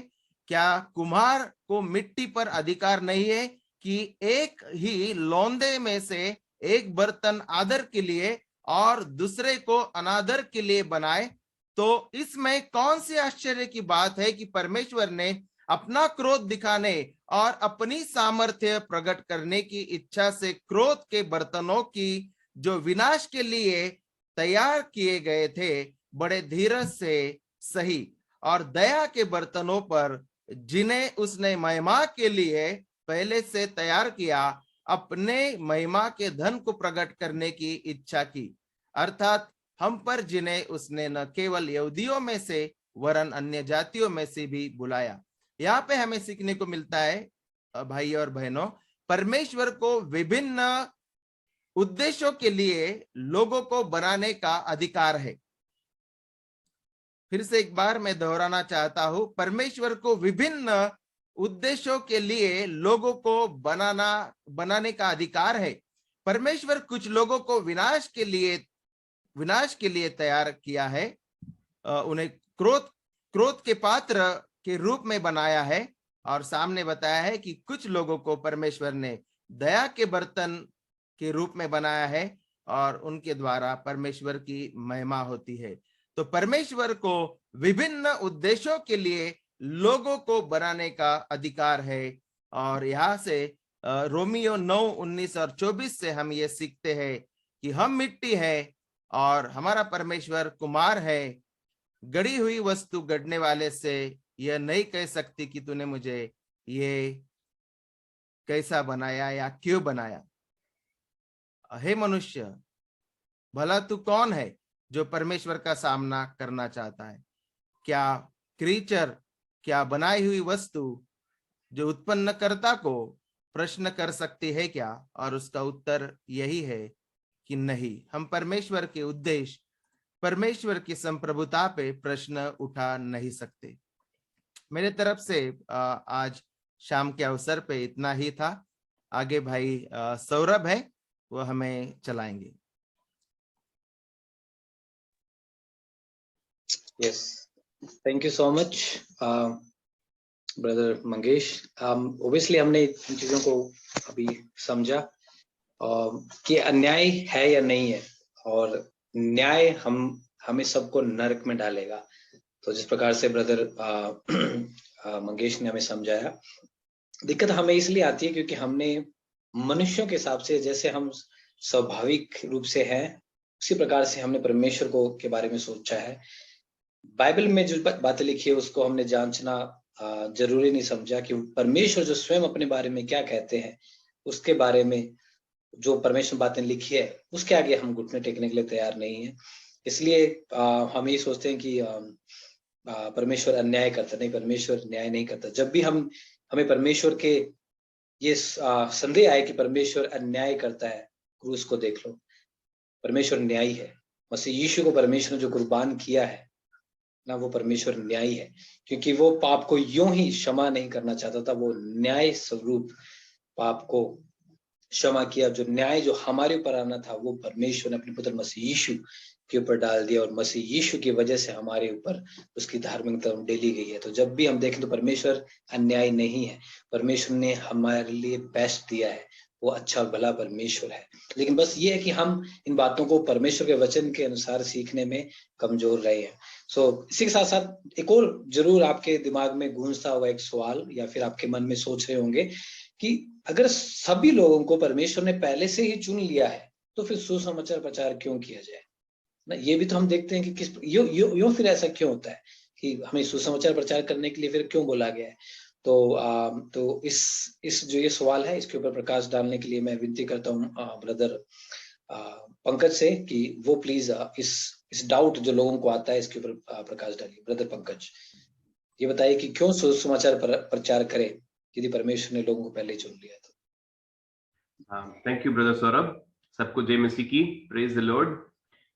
क्या कुम्हार को मिट्टी पर अधिकार नहीं है कि एक ही लौंदे में से एक बर्तन आदर के लिए और दूसरे को अनादर के लिए बनाए? तो इसमें कौन सी आश्चर्य की बात है कि परमेश्वर ने अपना क्रोध दिखाने और अपनी सामर्थ्य प्रकट करने की इच्छा से क्रोध के बर्तनों की जो विनाश के लिए तैयार किए गए थे, बड़े धीरज से सही, और दया के बर्तनों पर जिन्हें उसने महिमा के लिए पहले से तैयार किया, अपने महिमा के धन को प्रकट करने की इच्छा की, अर्थात हम पर जिन्हें उसने न केवल यहूदियों में से वरन अन्य जातियों में से भी बुलाया। यहाँ पे हमें सीखने को मिलता है भाई और बहनों, परमेश्वर को विभिन्न उद्देश्यों के लिए लोगों को बनाने का अधिकार है। फिर से एक बार मैं दोहराना चाहता हूं, परमेश्वर को विभिन्न उद्देश्यों के लिए लोगों को बनाने का अधिकार है। परमेश्वर कुछ लोगों को विनाश के लिए तैयार किया है, उन्हें क्रोध के पात्र के रूप में बनाया है, और सामने बताया है कि कुछ लोगों को परमेश्वर ने दया के बर्तन के रूप में बनाया है, और उनके द्वारा परमेश्वर की महिमा होती है। तो परमेश्वर को विभिन्न उद्देश्यों के लिए लोगों को बनाने का अधिकार है। और यहाँ से रोमियो 9:19 और 24 से हम ये सीखते हैं कि हम मिट्टी है और हमारा परमेश्वर कुम्हार है। गढ़ी हुई वस्तु गढ़ने वाले से यह नहीं कह सकती कि तूने मुझे ये कैसा बनाया या क्यों बनाया। हे मनुष्य, भला तू कौन है जो परमेश्वर का सामना करना चाहता है? क्या क्रीचर, क्या बनाई हुई वस्तु जो उत्पन्नकर्ता को प्रश्न कर सकती है क्या, और उसका उत्तर यही है कि नहीं। हम परमेश्वर के उद्देश्य, परमेश्वर की संप्रभुता पे प्रश्न उठा नहीं सकते। मेरे तरफ से आज शाम के अवसर पे इतना ही था। आगे भाई सौरभ है, वो हमें चलाएंगे। Yes, thank you so much, brother Mangesh. Obviously हमने इन चीजों को अभी समझा कि अन्याय है या नहीं है, और न्याय हमें सबको नरक में डालेगा। तो जिस प्रकार से ब्रदर मंगेश ने हमें समझाया, दिक्कत हमें इसलिए आती है क्योंकि हमने मनुष्यों के हिसाब से, जैसे हम स्वाभाविक रूप से हैं, उसी प्रकार से हमने परमेश्वर को के बारे में सोचा है। बाइबल में जो बातें लिखी है उसको हमने जांचना जरूरी नहीं समझा कि परमेश्वर जो स्वयं अपने बारे में क्या कहते हैं, उसके बारे में जो परमेश्वर बातें लिखी है उसके आगे हम घुटने टेकने के लिए तैयार नहीं है। इसलिए हम ये सोचते हैं कि परमेश्वर अन्याय करता, नहीं, परमेश्वर न्याय नहीं करता। जब भी हमें परमेश्वर के ये संदेह आए कि परमेश्वर अन्याय करता है, क्रूस को देख लो, परमेश्वर न्यायी है। मसीह यीशु को परमेश्वर ने जो कुर्बान किया है ना, वो परमेश्वर न्यायी है, क्योंकि वो पाप को यूं ही क्षमा नहीं करना चाहता था। वो न्याय स्वरूप पाप को क्षमा किया। जो न्याय जो हमारे ऊपर आना था, वो परमेश्वर ने अपने पुत्र मसीह यीशु के ऊपर डाल दिया, और मसीह यीशु की वजह से हमारे ऊपर उसकी धार्मिकता डेली गई है। तो जब भी हम देखें तो परमेश्वर अन्याय नहीं है, परमेश्वर ने हमारे लिए बेस्ट दिया है, वो अच्छा और भला परमेश्वर है। लेकिन बस ये है कि हम इन बातों को परमेश्वर के वचन के अनुसार सीखने में कमजोर रहे हैं। इसी के साथ साथ एक और जरूर आपके दिमाग में गूंजता होगा एक सवाल, या फिर आपके मन में सोच रहे होंगे कि अगर सभी लोगों को परमेश्वर ने पहले से ही चुन लिया है, तो फिर सुसमाचार प्रचार क्यों किया जाए ना। ये भी तो हम देखते हैं कि किस यो फिर ऐसा क्यों होता है कि हमें सुसमाचार प्रचार करने के लिए फिर क्यों बोला गया है। तो इस जो ये सवाल है, इसके ऊपर प्रकाश डालने के लिए मैं विनती करता हूँ ब्रदर पंकज से कि वो प्लीज इस डाउट जो लोगों को आता है इसके ऊपर प्रकाश डालिए। ब्रदर पंकज, ये बताइए कि क्यों सुसमाचार प्रचार करें यदि परमेश्वर ने लोगों को पहले चुन लिया था। थैंक यू ब्रदर सौरभ, सबको जय मसीह की, प्रेज द लॉर्ड।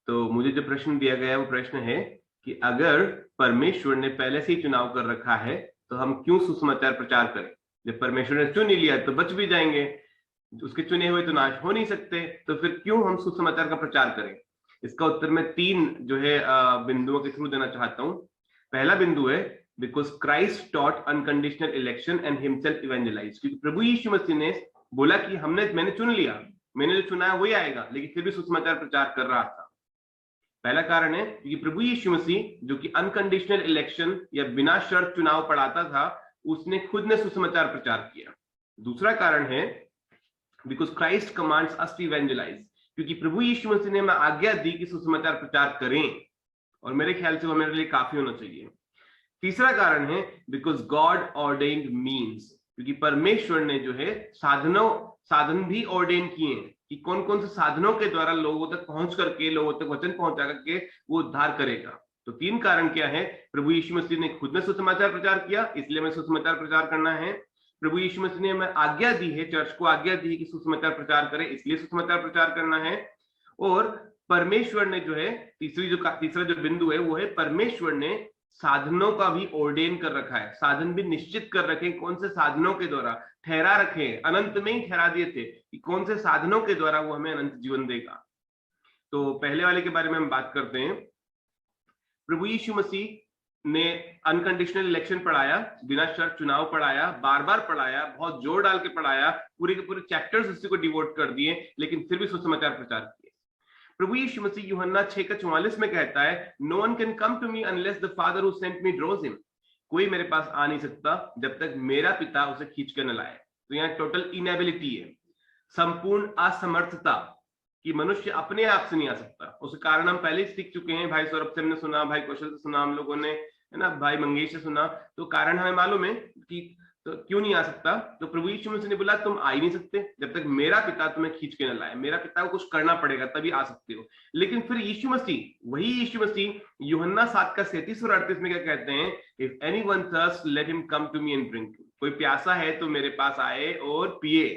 तो मुझे जो प्रश्न दिया गया है वो प्रश्न है कि अगर परमेश्वर ने पहले से ही चुनाव कर रखा है तो हम क्यों सुसमाचार प्रचार करें। जब परमेश्वर ने चुन ही लिया तो बच भी जाएंगे, उसके चुने हुए तो नाश हो नहीं सकते, तो फिर क्यों हम सुसमाचार का प्रचार करें। इसका उत्तर मैं 3 जो है बिंदुओं के थ्रू देना चाहता हूँ। पहला बिंदु है because Christ taught unconditional election and himself evangelise. क्योंकि प्रभु यीशु मसीह ने बोला कि मैंने चुन लिया, मैंने जो चुना है वही आएगा, लेकिन फिर भी सुसमाचार प्रचार कर रहा था। पहला कारण है क्योंकि प्रभु यीशु मसीह जो कि अनकंडीशनल इलेक्शन या बिना शर्त चुनाव पढ़ाता था, उसने खुद ने सुसमाचार प्रचार किया। दूसरा कारण है because Christ commands us to evangelise. क्योंकि प्रभु यीशु मसीह ने हमें आज्ञा दी कि सुसमाचार प्रचार करें, और मेरे ख्याल से वो मेरे लिए काफी होना चाहिए। तीसरा कारण है बिकॉज गॉड ऑर्डेन्ड मीन्स। क्योंकि परमेश्वर ने जो है साधन भी ऑर्डेन किए हैं कि कौन कौन से साधनों के द्वारा लोगों तक पहुंच करके, लोगों तक वचन पहुंचा करके वो उद्धार करेगा। तो 3 कारण क्या है। प्रभु यीशु मसीह ने खुद ने सुसमाचार प्रचार किया, इसलिए हमें सुसमाचार प्रचार करना है। प्रभु यीशु मसीह ने हमें आज्ञा दी है, चर्च को आज्ञा दी है कि सुसमाचार प्रचार करें, इसलिए सुसमाचार प्रचार करना है। और परमेश्वर ने जो है तीसरा जो बिंदु है वो है परमेश्वर ने साधनों का भी ऑर्डेन कर रखा है, साधन भी निश्चित कर रखे, कौन से साधनों के द्वारा ठहरा रखे, अनंत में ही ठहरा दिए थे कि कौन से साधनों के द्वारा वो हमें अनंत जीवन देगा। तो पहले वाले के बारे में हम बात करते हैं। प्रभु यीशु मसीह ने अनकंडीशनल इलेक्शन पढ़ाया, बिना शर्त चुनाव पढ़ाया, बार बार पढ़ाया, बहुत जोर डाल के पढ़ाया, पूरे के पूरे चैप्टर्स उसी को डिवोट कर दिए, लेकिन फिर भी सुसमाचार प्रचार किए। प्रभु यीशु मसीह यूहन्ना 6:44 में कहता है, no one can come to me unless the father who sent me draws him. कोई मेरे पास आ नहीं सकता जब तक मेरा पिता उसे खींच कर न लाए। तो यहाँ टोटल इनएबिलिटी है, संपूर्ण असमर्थता, कि मनुष्य अपने आप से नहीं आ सकता। उसके कारण हम पहले ही सीख चुके हैं, भाई सौरभ से हमने सुना, भाई कौशल से सुना, हम लोगों ने, है ना, भाई मंगेश से सुना। तो कारण हमें मालूम है कि तो क्यों नहीं आ सकता। तो प्रभु यीशु मसीह ने बोला तुम आ ही नहीं सकते जब तक मेरा पिता तुम्हें खींच के न लाए, मेरा पिता को कुछ करना पड़ेगा तभी आ सकते हो। लेकिन फिर यीशु मसीह यूहन्ना 7:37 और 38 में क्या कहते हैं, if anyone thirst let him come to me and drink. कोई प्यासा है तो मेरे पास आए और पिए,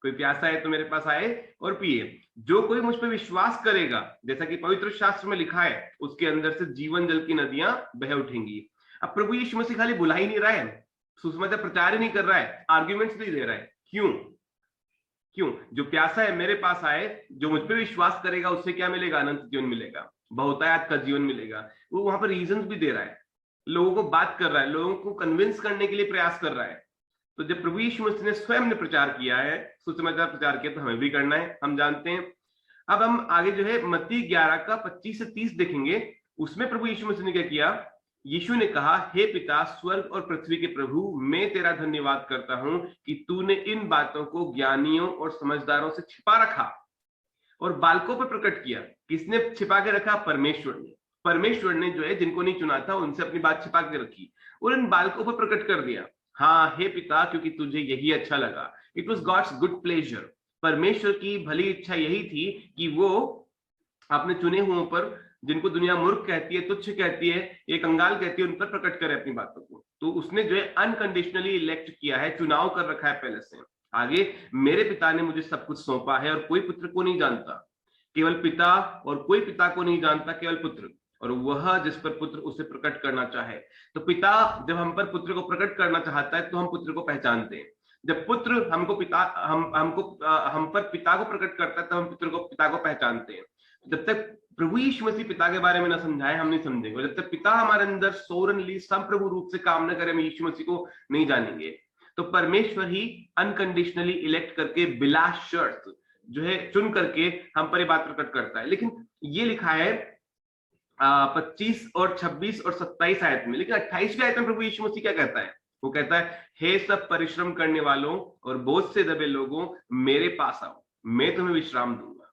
कोई प्यासा है तो मेरे पास आए और पिए। जो कोई मुझ पर विश्वास करेगा, जैसा कि पवित्र शास्त्र में लिखा है, उसके अंदर से जीवन जल की नदियां बह उठेंगी। अब प्रभु यीशु मसीह खाली बुला ही नहीं रहा है, सुसमाचार प्रचार ही नहीं कर रहा है, आर्ग्यूमेंट्स नहीं दे रहा है। क्यों? जो प्यासा है मेरे पास आए, जो मुझ पर विश्वास करेगा उससे क्या मिलेगा? अनंत जीवन मिलेगा, बहुतायत का जीवन मिलेगा। वो वहां पर रीजंस भी दे रहा है, लोगों को बात कर रहा है, लोगों को कन्विंस करने के लिए प्रयास कर रहा है। तो जब प्रभु यीशु मसीह ने स्वयं ने प्रचार किया है, सुसमाचार प्रचार किया, तो हमें भी करना है, हम जानते हैं। अब हम आगे जो है मत्ती 11 का 25 से 30 देखेंगे। उसमें प्रभु यीशु मसीह ने क्या किया? यीशु ने कहा, हे पिता, स्वर्ग और पृथ्वी के प्रभु, मैं तेरा धन्यवाद करता हूं कि तूने इन बातों को ज्ञानियों और समझदारों से छिपा रखा और बालकों पर प्रकट किया। किसने छिपा के रखा? परमेश्वर ने। परमेश्वर ने जो है जिनको नहीं चुना था उनसे अपनी बात छिपा के रखी और इन बालकों पर प्रकट कर दिया। हाँ हे पिता, क्योंकि तुझे यही अच्छा लगा। It was God's good pleasure. परमेश्वर की भली इच्छा यही थी कि वो अपने चुने हुओं पर, जिनको दुनिया मूर्ख कहती है, तुच्छ कहती है, ये कंगाल कहती है, उन पर प्रकट करे अपनी बातों को। तो उसने जो है अनकंडीशनली इलेक्ट किया है, चुनाव कर रखा है पहले से। आगे, मेरे पिता ने मुझे सब कुछ सौंपा है और कोई पुत्र को नहीं जानता, केवल पिता, और कोई पिता को नहीं जानता, केवल पुत्र, और वह जिस पर पुत्र उसे प्रकट करना चाहे। तो पिता जब हम पर पुत्र को प्रकट करना चाहता है तो हम पुत्र को पहचानते हैं। जब पुत्र हमको पिता हम पर पिता को प्रकट करता है तो हम पिता को पहचानते हैं। जब तक प्रभु यीशु मसीह पिता के बारे में ना समझाए, हम नहीं समझेंगे। जब तक पिता हमारे अंदर सोवरनली संप्रभु रूप से काम न करे, हम यीशु मसीह को नहीं जानेंगे। तो परमेश्वर ही अनकंडीशनली इलेक्ट करके, बिला शर्त जो है चुन करके हम पर ये बात प्रकट करता है। लेकिन ये लिखा है 25 और 26 और 27 आयत में। लेकिन 28वीं आयत में प्रभु यीशु मसीह क्या कहता है? वो कहता है, हे सब परिश्रम करने वालों और बोझ से दबे लोगों, मेरे पास आओ, मैं तुम्हें विश्राम दूंगा।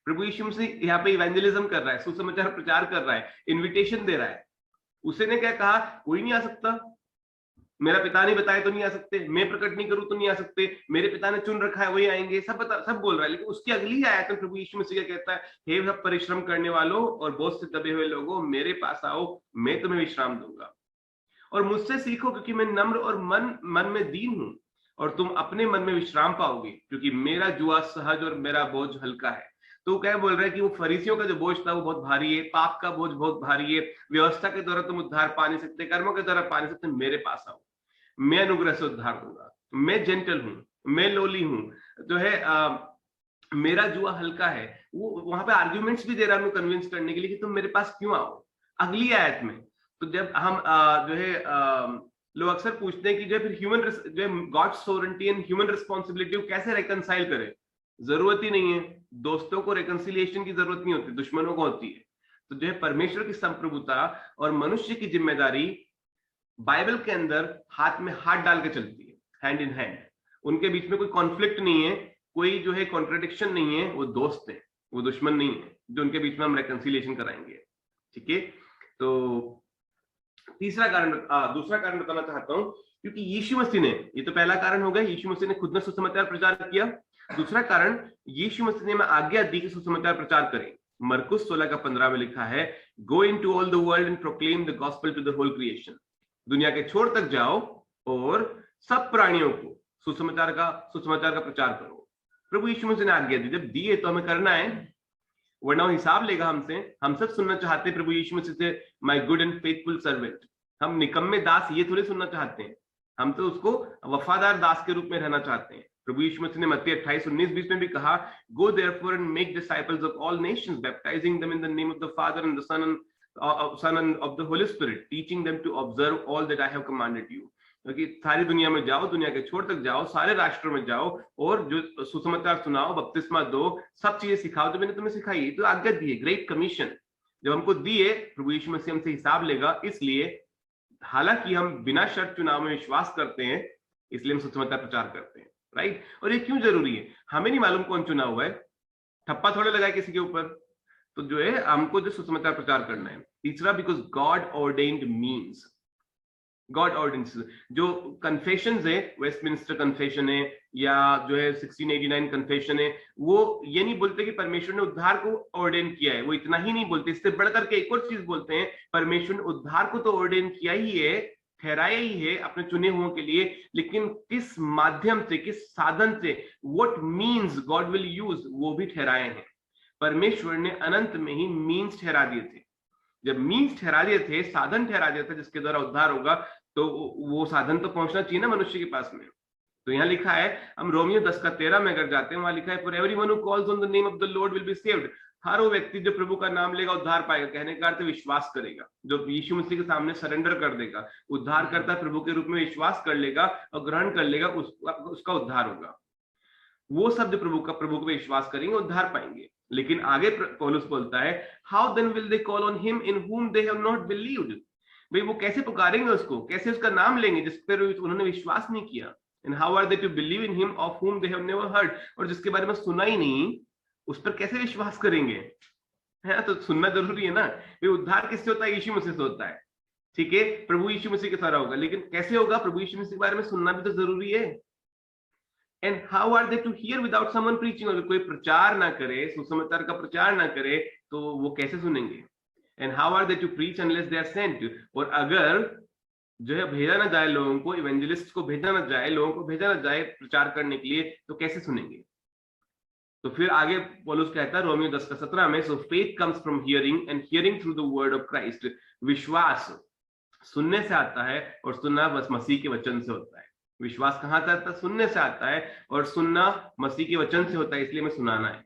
प्रभु यीशु मसीह यहाँ पे इवेंजलिज्म कर रहा है, सुसमाचार प्रचार कर रहा है, इन्विटेशन दे रहा है। उसने क्या कहा? कोई नहीं आ सकता, मेरा पिता नहीं बताए तो नहीं आ सकते, मैं प्रकट नहीं करूं तो नहीं आ सकते, मेरे पिता ने चुन रखा है वही आएंगे, सब बोल रहा है। लेकिन उसकी अगली आयत में प्रभु यीशु मसीह क्या कहता है? हे सब परिश्रम करने वालों और बोझ से दबे हुए लोगों, मेरे पास आओ, मैं तुम्हें विश्राम दूंगा। और मुझसे सीखो, क्योंकि मैं नम्र और मन में दीन हूं, और तुम अपने मन में विश्राम पाओगे, क्योंकि मेरा जुआ सहज और मेरा बोझ हल्का है। तो क्या बोल रहा है कि वो फरीसियों का जो बोझ था वो बहुत भारी है, पाप का बोझ बहुत भारी है, व्यवस्था के द्वारा तुम उद्धार पा नहीं सकते, कर्मों के द्वारा पा नहीं सकते, मेरे पास आओ, मैं अनुग्रह से उद्धार दूंगा, मैं जेंटल हूं, मैं लोली हूं, जो है मेरा जुआ हल्का है। वो वहां पे आर्ग्यूमेंट्स भी दे रहा है कन्विंस करने के लिए कि तुम मेरे पास क्यों आओ। अगली आयत में तो जब हम जो है लोग अक्सर पूछते हैं कि जो फिर ह्यूमन जो है God's sovereignty and human responsibility कैसे रिकंसाइल करें। जरूरत ही नहीं है, दोस्तों को रिकंसिलिएशन की जरूरत नहीं होती, दुश्मनों को होती है। तो जो है परमेश्वर की संप्रभुता और मनुष्य की जिम्मेदारी बाइबल के अंदर हाथ में हाथ डाल के चलती है, हैंड इन हैंड। उनके बीच में कोई कॉन्फ्लिक्ट नहीं है, कोई जो है कॉन्ट्रडिक्शन नहीं है। वो दोस्त है, वो दुश्मन नहीं है, जो उनके बीच में हम रिकंसिलिएशन कराएंगे। ठीक है, तो दूसरा कारण बताना चाहता हूं, क्योंकि यीशु मसीह ने, ये तो पहला कारण हो गया, यीशु मसीह ने खुद ने सुसमाचार प्रचार किया। दूसरा कारण, यीशु मसीह ने आज्ञा दी कि सुसमाचार प्रचार करें। मरकुस 16 का 15 में लिखा है, go into all the world and proclaim the gospel to the whole creation. दुनिया के छोर तक जाओ और सब प्राणियों को सुसमाचार का प्रचार करो। प्रभु यीशु मसीह ने आज्ञा दी, जब दी है तो हमें करना है, वरना वो हिसाब लेगा हमसे। हम सब सुनना चाहते हैं प्रभु यीशु मसीह से, my good and faithful servant. हम निकम्मे दास ये थोड़े सुनना चाहते हैं, हम तो उसको वफादार दास के रूप में रहना चाहते हैं। प्रभु यीशु मसीह ने मत्ती 28:19-20 में भी कहा, go therefore and make disciples of all nations, baptizing them in the name of the father and the son and of the holy spirit, teaching them to observe all that I have commanded you. क्योंकि सारी दुनिया में जाओ, दुनिया के छोर तक जाओ, सारे राष्ट्रों में जाओ और जो सुसमाचार सुनाओ, बपतिस्मा दो, सब चीजें सिखाओ जो मैंने तुम्हें सिखाई। तो आज्ञा दी है, ग्रेट कमीशन जब हमको दी है, प्रभु यीशु मसीह हमसे हिसाब लेगा। इसलिए हालांकि हम बिना शर्त चुनाव में विश्वास करते हैं, इसलिए हम सुसमाचार प्रचार करते हैं, राइट। और ये क्यों जरूरी है? हमें नहीं मालूम कौन चुना हुआ है, ठप्पा थोड़े लगाए किसी के ऊपर। तो जो है हमको जो सुसमाचार प्रचार करना है। तीसरा, because God ordained means, God ordinance. जो कन्फेशंस है, वेस्टमिंस्टर कन्फेशन है या जो है 1689 कन्फेशन है, वो ये नहीं बोलते कि परमेश्वर ने उद्धार को ऑर्डेन किया है, वो इतना ही नहीं बोलते, इससे बढ़कर के एक और चीज बोलते हैं, परमेश्वर ने उद्धार को तो ऑर्डेन किया ही है, ठहराया ही है अपने चुने हुओं के लिए, लेकिन किस माध्यम से, किस साधन से, what means God will use, वो भी ठहराए हैं। परमेश्वर ने अनंत में ही मीन्स ठहरा दिए थे। जब मीन्स ठहरा दिए थे, साधन ठहरा दिया था जिसके द्वारा उद्धार होगा, तो वो साधन तो पहुंचना चाहिए ना मनुष्य के पास में। तो यहाँ लिखा है, हम रोमियो 10:13 में अगर जाते हैं, वहां लिखा है, for everyone who calls on the name of the lord will be saved. हर वो व्यक्ति जो प्रभु का नाम लेगा उद्धार पाएगा। कहने का अर्थ विश्वास करेगा, जो यीशु मसीह के सामने सरेंडर कर देगा, उद्धार करता प्रभु के रूप में विश्वास कर लेगा और ग्रहण कर लेगा, उसका उद्धार होगा। वो सब जो प्रभु को विश्वास करेंगे उद्धार पाएंगे। लेकिन आगे पौलुस बोलता है, how then will they call on him in whom they have not believed. भाई वो कैसे पुकारेंगे उसको, कैसे उसका नाम लेंगे जिस पर उन्होंने विश्वास नहीं किया। And how are they to believe in him of whom they have never heard. और जिसके बारे में सुना ही नहीं, उस पर कैसे विश्वास करेंगे? है तो सुनना जरूरी है ना। भाई उद्धार किससे होता है? यीशु मसीह से होता है, ठीक है, प्रभु यीशु मसीह के सारा होगा। लेकिन कैसे होगा? प्रभु यीशु मसीह के बारे में सुनना भी तो जरूरी है। And how are they to hear without someone preaching. अगर कोई प्रचार ना करे, सुसमाचार का प्रचार ना करे, तो वो कैसे सुनेंगे? And how are they to preach unless they are sent. और अगर जो है भेजा ना जाए लोगों को, इवेंजलिस्ट को भेजा ना जाए, लोगों को भेजा ना जाए प्रचार करने के लिए, तो कैसे सुनेंगे? तो फिर आगे पौलुस कहता है रोमियो 10:17 में, सो faith comes from hearing and hearing through the word of Christ. विश्वास सुनने से आता है और सुनना बस मसीह के वचन से होता है। विश्वास कहाँ से आता है? सुनने से आता है, और सुनना मसीह के वचन से होता है, इसलिए मैं सुनाना है।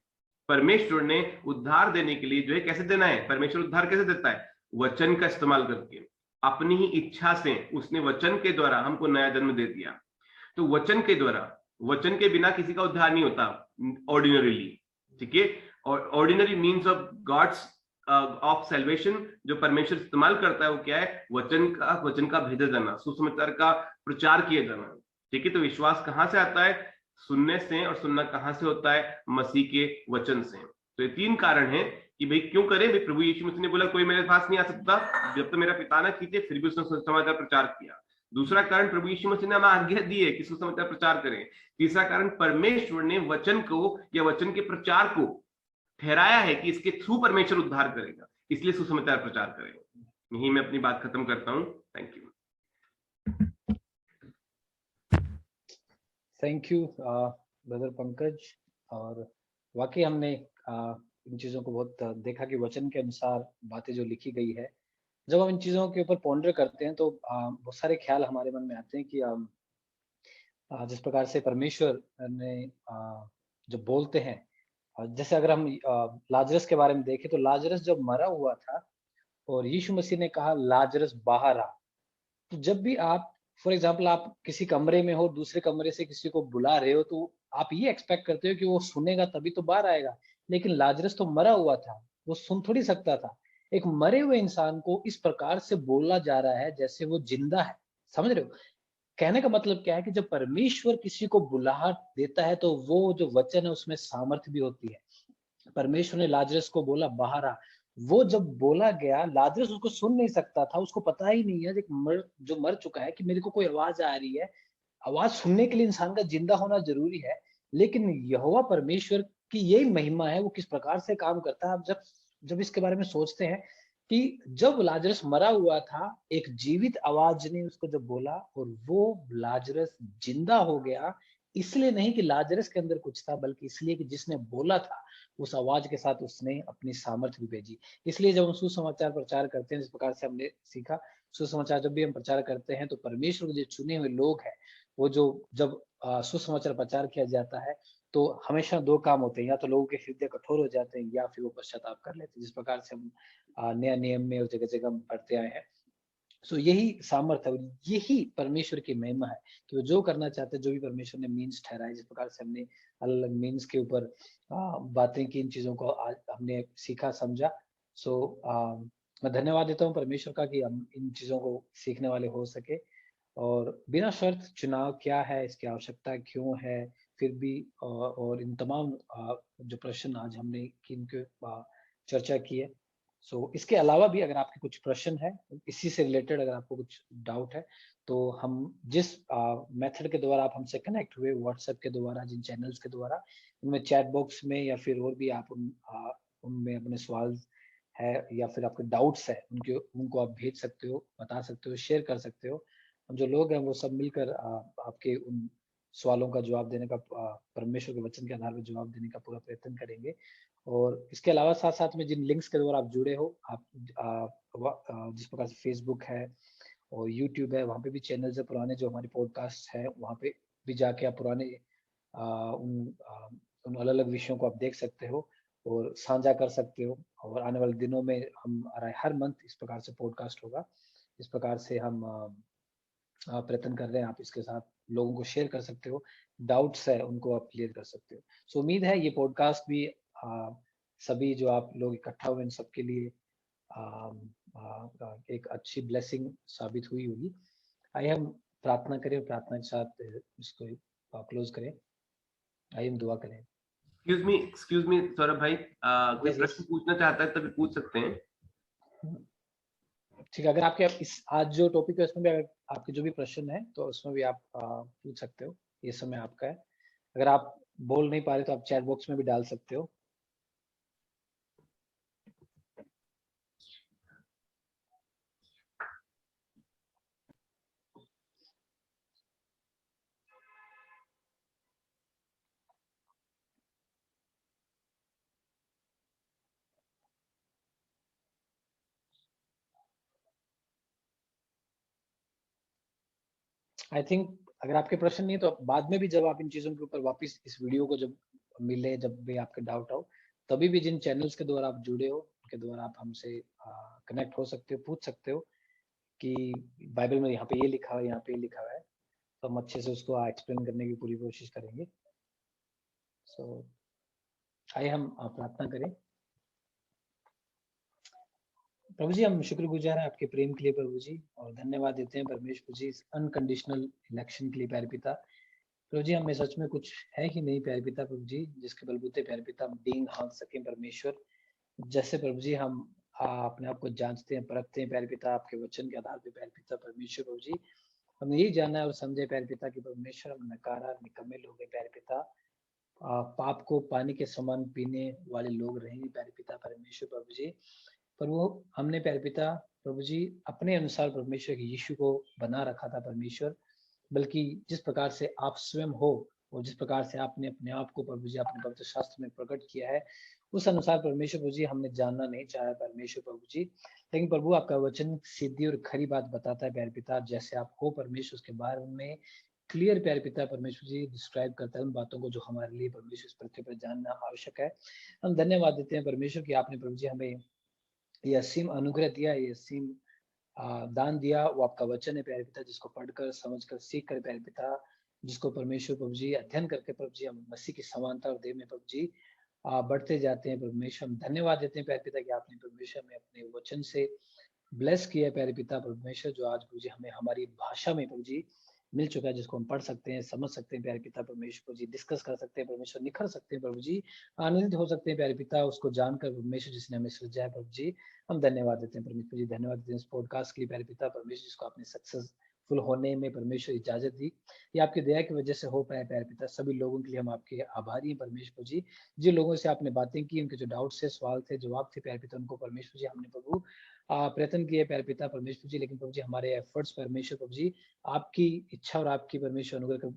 परमेश्वर ने उद्धार देने के लिए जो है, कैसे देना है? परमेश्वर उद्धार कैसे देता है? वचन का इस्तेमाल करके, अपनी ही इच्छा से उसने वचन के द्वारा हमको नया जन्म दे दिया। तो वचन के द्वारा, वचन के बिना किसी का उद्धार नहीं होता ऑर्डिनरीली, ठीक है। और ordinary means of God's of salvation जो परमेश्वर इस्तेमाल करता है, वो क्या है? वचन का भेजा जाना, सुसमाचार का प्रचार किया जाना, ठीक है। तो विश्वास कहाँ से आता है? सुनने से। और सुनना कहाँ से होता है? मसीह के वचन से। तो ये तीन कारण हैं कि भाई क्यों करें। भाई प्रभु यीशु मसीह ने बोला कोई मेरे पास नहीं आ सकता जब तक मेरा पिता ना कीजिए, फिर भी उसने सुसमाचार प्रचार किया। दूसरा कारण, प्रभु यीशु मसीह ने हमें आज्ञा दी है कि सुसमाचार प्रचार करें। तीसरा कारण, परमेश्वर ने वचन को या वचन के प्रचार को ठहराया है कि इसके थ्रू परमेश्वर उद्धार करेगा, इसलिए सुसमाचार प्रचार करेगा। यही मैं अपनी बात खत्म करता हूं। Thank you. Thank you brother Pankaj. और वाकई हमने इन चीज़ों को बहुत देखा कि वचन के अनुसार बातें जो लिखी गई है, जब हम इन चीज़ों के ऊपर पॉन्डर करते हैं तो बहुत सारे ख्याल हमारे मन में आते हैं कि जिस प्रकार से परमेश्वर ने जो बोलते हैं, जैसे अगर हम लाजरस के बारे में देखें तो लाजरस जब मरा हुआ था और यीशु मसीह ने कहा लाजरस बाहर आ, तो जब भी आप फॉर एग्जाम्पल आप किसी कमरे में हो, दूसरे कमरे से किसी को बुला रहे हो, तो आप ये एक्सपेक्ट करते हो कि वो सुनेगा तभी तो बाहर आएगा। लेकिन लाजरस तो मरा हुआ था, वो सुन थोड़ी सकता था। एक मरे हुए इंसान को इस प्रकार से बोला जा रहा है जैसे वो जिंदा है, समझ रहे हो? कहने का मतलब क्या है कि जब परमेश्वर किसी को बुलाहट देता है तो वो जो वचन है उसमें सामर्थ्य भी होती है। परमेश्वर ने लाजरस को बोला बाहर आ, वो जब बोला गया, लाजरस उसको सुन नहीं सकता था, उसको पता ही नहीं है जो मर चुका है कि मेरे को कोई आवाज आ रही है। आवाज सुनने के लिए इंसान का जिंदा होना जरूरी है। लेकिन यहोवा परमेश्वर की यही महिमा है, वो किस प्रकार से काम करता है। आप जब इसके बारे में सोचते हैं कि जब लाजरस मरा हुआ था, एक जीवित आवाज ने उसको जब बोला और वो लाजरस जिंदा हो गया, इसलिए नहीं कि लाजरस के अंदर कुछ था, बल्कि इसलिए कि जिसने बोला था उस आवाज के साथ उसने अपनी सामर्थ्य भी भेजी। इसलिए जब हम सुसमाचार प्रचार करते हैं, जिस प्रकार से हमने सीखा, सुसमाचार जब भी हम प्रचार करते हैं तो परमेश्वर के जो चुने हुए लोग हैं, वो जो जब सुसमाचार प्रचार किया जाता है तो हमेशा दो काम होते हैं, या तो लोगों के हृदय कठोर हो जाते हैं या फिर वो पश्चाताप कर लेते हैं, जिस प्रकार से हम नया नियम में और जगह जगह पढ़ते आए हैं। सो यही सामर्थ्य है, यही परमेश्वर की महिमा है कि वो जो करना चाहते हैं, जो भी परमेश्वर ने मीन्स ठहराए। जिस प्रकार से हमने अलग अलग मीन्स के ऊपर बातें की, इन चीजों को आज हमने सीखा समझा। सो मैं धन्यवाद देता हूँ परमेश्वर का कि हम इन चीजों को सीखने वाले हो सके। और बिना शर्त चुनाव क्या है, इसकी आवश्यकता क्यों है, फिर भी और इन तमाम जो प्रश्न आज हमने इनके चर्चा की है। सो इसके अलावा भी अगर आपके कुछ प्रश्न है, इसी से रिलेटेड अगर आपको कुछ डाउट है, तो हम जिस मेथड के द्वारा आप हमसे कनेक्ट हुए, व्हाट्सएप के द्वारा, जिन चैनल्स के द्वारा, उनमें चैट बॉक्स में या फिर और भी आप उनमें अपने सवाल है या फिर आपके डाउट्स है उनको आप भेज सकते हो, बता सकते हो, शेयर कर सकते हो। हम जो लोग हैं वो सब मिलकर आपके उन सवालों का जवाब देने का, परमेश्वर के वचन के आधार पर जवाब देने का पूरा प्रयत्न करेंगे। और इसके अलावा साथ साथ में जिन लिंक्स के द्वारा आप जुड़े हो, आप जिस प्रकार से फेसबुक है और यूट्यूब है, वहाँ पे भी चैनल्स है पुराने जो हमारे पॉडकास्ट है, वहाँ पे भी जाके आप पुराने उन अलग अलग विषयों को आप देख सकते हो और साझा कर सकते हो। और आने वाले दिनों में हर मंथ इस प्रकार से पॉडकास्ट होगा, इस प्रकार से हम प्रयत्न कर रहे हैं। आप इसके साथ लोगों को शेयर कर सकते हो, डाउट्स है उनको आप क्लियर कर सकते हो। सो उम्मीद है ये पॉडकास्ट भी सभी जो आप लोग इकट्ठा हुए इन सबके लिए एक अच्छी ब्लेसिंग साबित हुई होगी। आइए हम प्रार्थना करें और प्रार्थना के साथ इसको क्लोज करें। आइए हम दुआ करें। एक्सक्यूज मी सौरभ भाई, कोई प्रश्न पूछना चाहता है तभी पूछ सकते हैं। ठीक है, अगर आपके इस आज जो टॉपिक है उसमें भी अगर आपके जो भी प्रश्न है तो उसमें भी आप पूछ सकते हो, ये समय आपका है। अगर आप बोल नहीं पा रहे तो आप चैट बॉक्स में भी डाल सकते हो। आई थिंक अगर आपके प्रश्न नहीं है तो बाद में भी जब आप इन चीजों के ऊपर वापस इस वीडियो को जब मिले, जब भी आपके डाउट हो, तभी भी जिन चैनल्स के द्वारा आप जुड़े हो उनके द्वारा आप हमसे कनेक्ट हो सकते हो, पूछ सकते हो कि बाइबल में यहाँ पे ये लिखा है, यहाँ पे ये लिखा हुआ है, तो हम अच्छे से उसको एक्सप्लेन करने की पूरी कोशिश करेंगे। सो आइए हम प्रार्थना करें। प्रभु जी, हम शुक्रगुजार हैं आपके प्रेम के लिए प्रभु जी, और धन्यवाद देते हैं परमेश्वर जी इस अनकंडीशनल इलेक्शन के लिए प्यारे पिता। प्रभु जी, हमें सच में कुछ है ही नहीं प्यारे पिता प्रभु जी, जिसके बलबूते प्यारे पिता हम डींग हाँक सकें परमेश्वर। जैसे प्रभु जी हम अपने आप को जांचते हैं, परखते हैं प्यारे पिता आपके वचन के आधार पे प्यारे पिता परमेश्वर प्रभु जी, हमें यही जानना है और समझे प्यारे पिता की परमेश्वर हम नकारा निकम्मे लोग हैं प्यारे पिता, पाप को पानी के समान पीने वाले लोग रहेंगे प्यारे पिता परमेश्वर प्रभु जी। पर वो हमने प्यारे पिता प्रभु जी अपने अनुसार परमेश्वर के यीशु को बना रखा था परमेश्वर, बल्कि जिस प्रकार से आप स्वयं हो और जिस प्रकार से आपने अपने आप को प्रभु जी अपने पवित्र शास्त्र में प्रकट किया है, उस अनुसार परमेश्वर प्रभु जी हमने जानना नहीं चाहा परमेश्वर प्रभु जी। लेकिन प्रभु आपका वचन सीधी और खरी बात बताता है प्यारे पिता, जैसे आप हो परमेश्वर उसके बारे में क्लियर प्यारे पिता परमेश्वर जी डिस्क्राइब करता है उन बातों को जो हमारे लिए परमेश्वर इस पृथ्वी पर जानना आवश्यक है। हम धन्यवाद देते हैं परमेश्वर कि आपने प्रभु जी हमें ये असीम अनुग्रह दिया, ये असीम दान दिया, वो आपका वचन है प्यारे पिता, जिसको पढ़कर समझकर सीख कर प्यारे पिता, जिसको परमेश्वर प्रभु जी अध्ययन करके प्रभु जी हम मसीह की समानता और देह में प्रभु जी बढ़ते जाते हैं परमेश्वर। हम धन्यवाद देते हैं प्यारे पिता कि आपने परमेश्वर में अपने वचन से ब्लेस किया है प्यारे पिता परमेश्वर, जो आज प्रभु जी हमें हमारी भाषा में प्रभु जी मिल चुका है, जिसको हम पढ़ सकते हैं, समझ सकते हैं प्यारे पिता परमेश्वर प्रभु जी, डिस्कस कर सकते हैं परमेश्वर, निखर सकते हैं प्रभु जी, आनंदित हो सकते हैं प्यारे पिता उसको जानकर परमेश्वर जिसने हमें सृजा है प्रभु जी। हम धन्यवाद देते हैं परमेश्वर जी, धन्यवाद देते हैं इस पॉडकास्ट के लिए प्यारे पिता परमेश्वर, जिसको आपने सक्सेसफुल होने में परमेश्वर इजाजत दी, ये आपकी दया की वजह से हो पाए प्यारे पिता। सभी लोगों के लिए हम आपके आभारी हैं परमेश्वर जी, जिन लोगों से आपने बातें की, उनके जो डाउट्स थे, सवाल थे, जवाब थे प्यारे पिता, उनको परमेश्वर जी हमने प्रभु प्रयत्न किए प्यारे पिता परमेश्वर जी, लेकिन प्रभु जी हमारे एफर्ट्स परमेश्वर प्रभु जी आपकी इच्छा और आपकी परमेश्वर अनुग्रह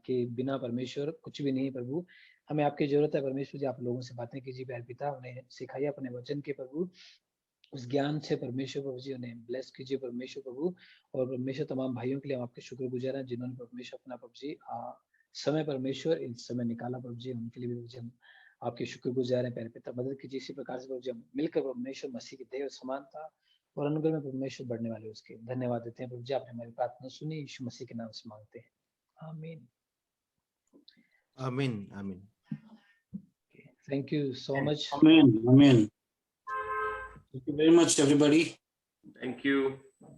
के बिना परमेश्वर कुछ भी नहीं है प्रभु। हमें आपकी जरूरत है परमेश्वर जी, आप लोगों से बातें कीजिए प्यारे पिता, उन्हें सिखाइए अपने वचन के प्रभु, उस ज्ञान से परमेश्वर प्रभु जी उन्हें ब्लेस कीजिए परमेश्वर प्रभु। और परमेश्वर तमाम भाइयों के लिए हम आपके शुक्रगुजार हैं जिन्होंने परमेश्वर अपना प्रभु जी समय परमेश्वर इस समय निकाला प्रभु जी, उनके लिए भी प्रभु जी हम आपके शुक्रगुजार हैं प्यारे पिता। मदद कीजिए इसी प्रकार से प्रभु जी हम मिलकर परमेश्वर मसीह की देह और समानता और अनुग्रह में परमेश्वर बढ़ने वाले उसके धन्यवाद देते हैं प्रभु जी, आपने हमारी प्रार्थना सुनी, यीशु मसीह के नाम से मांगते हैं, आमीन आमीन आमीन। Thank you so much. Amen. Amen. Thank you very much, everybody. Thank you.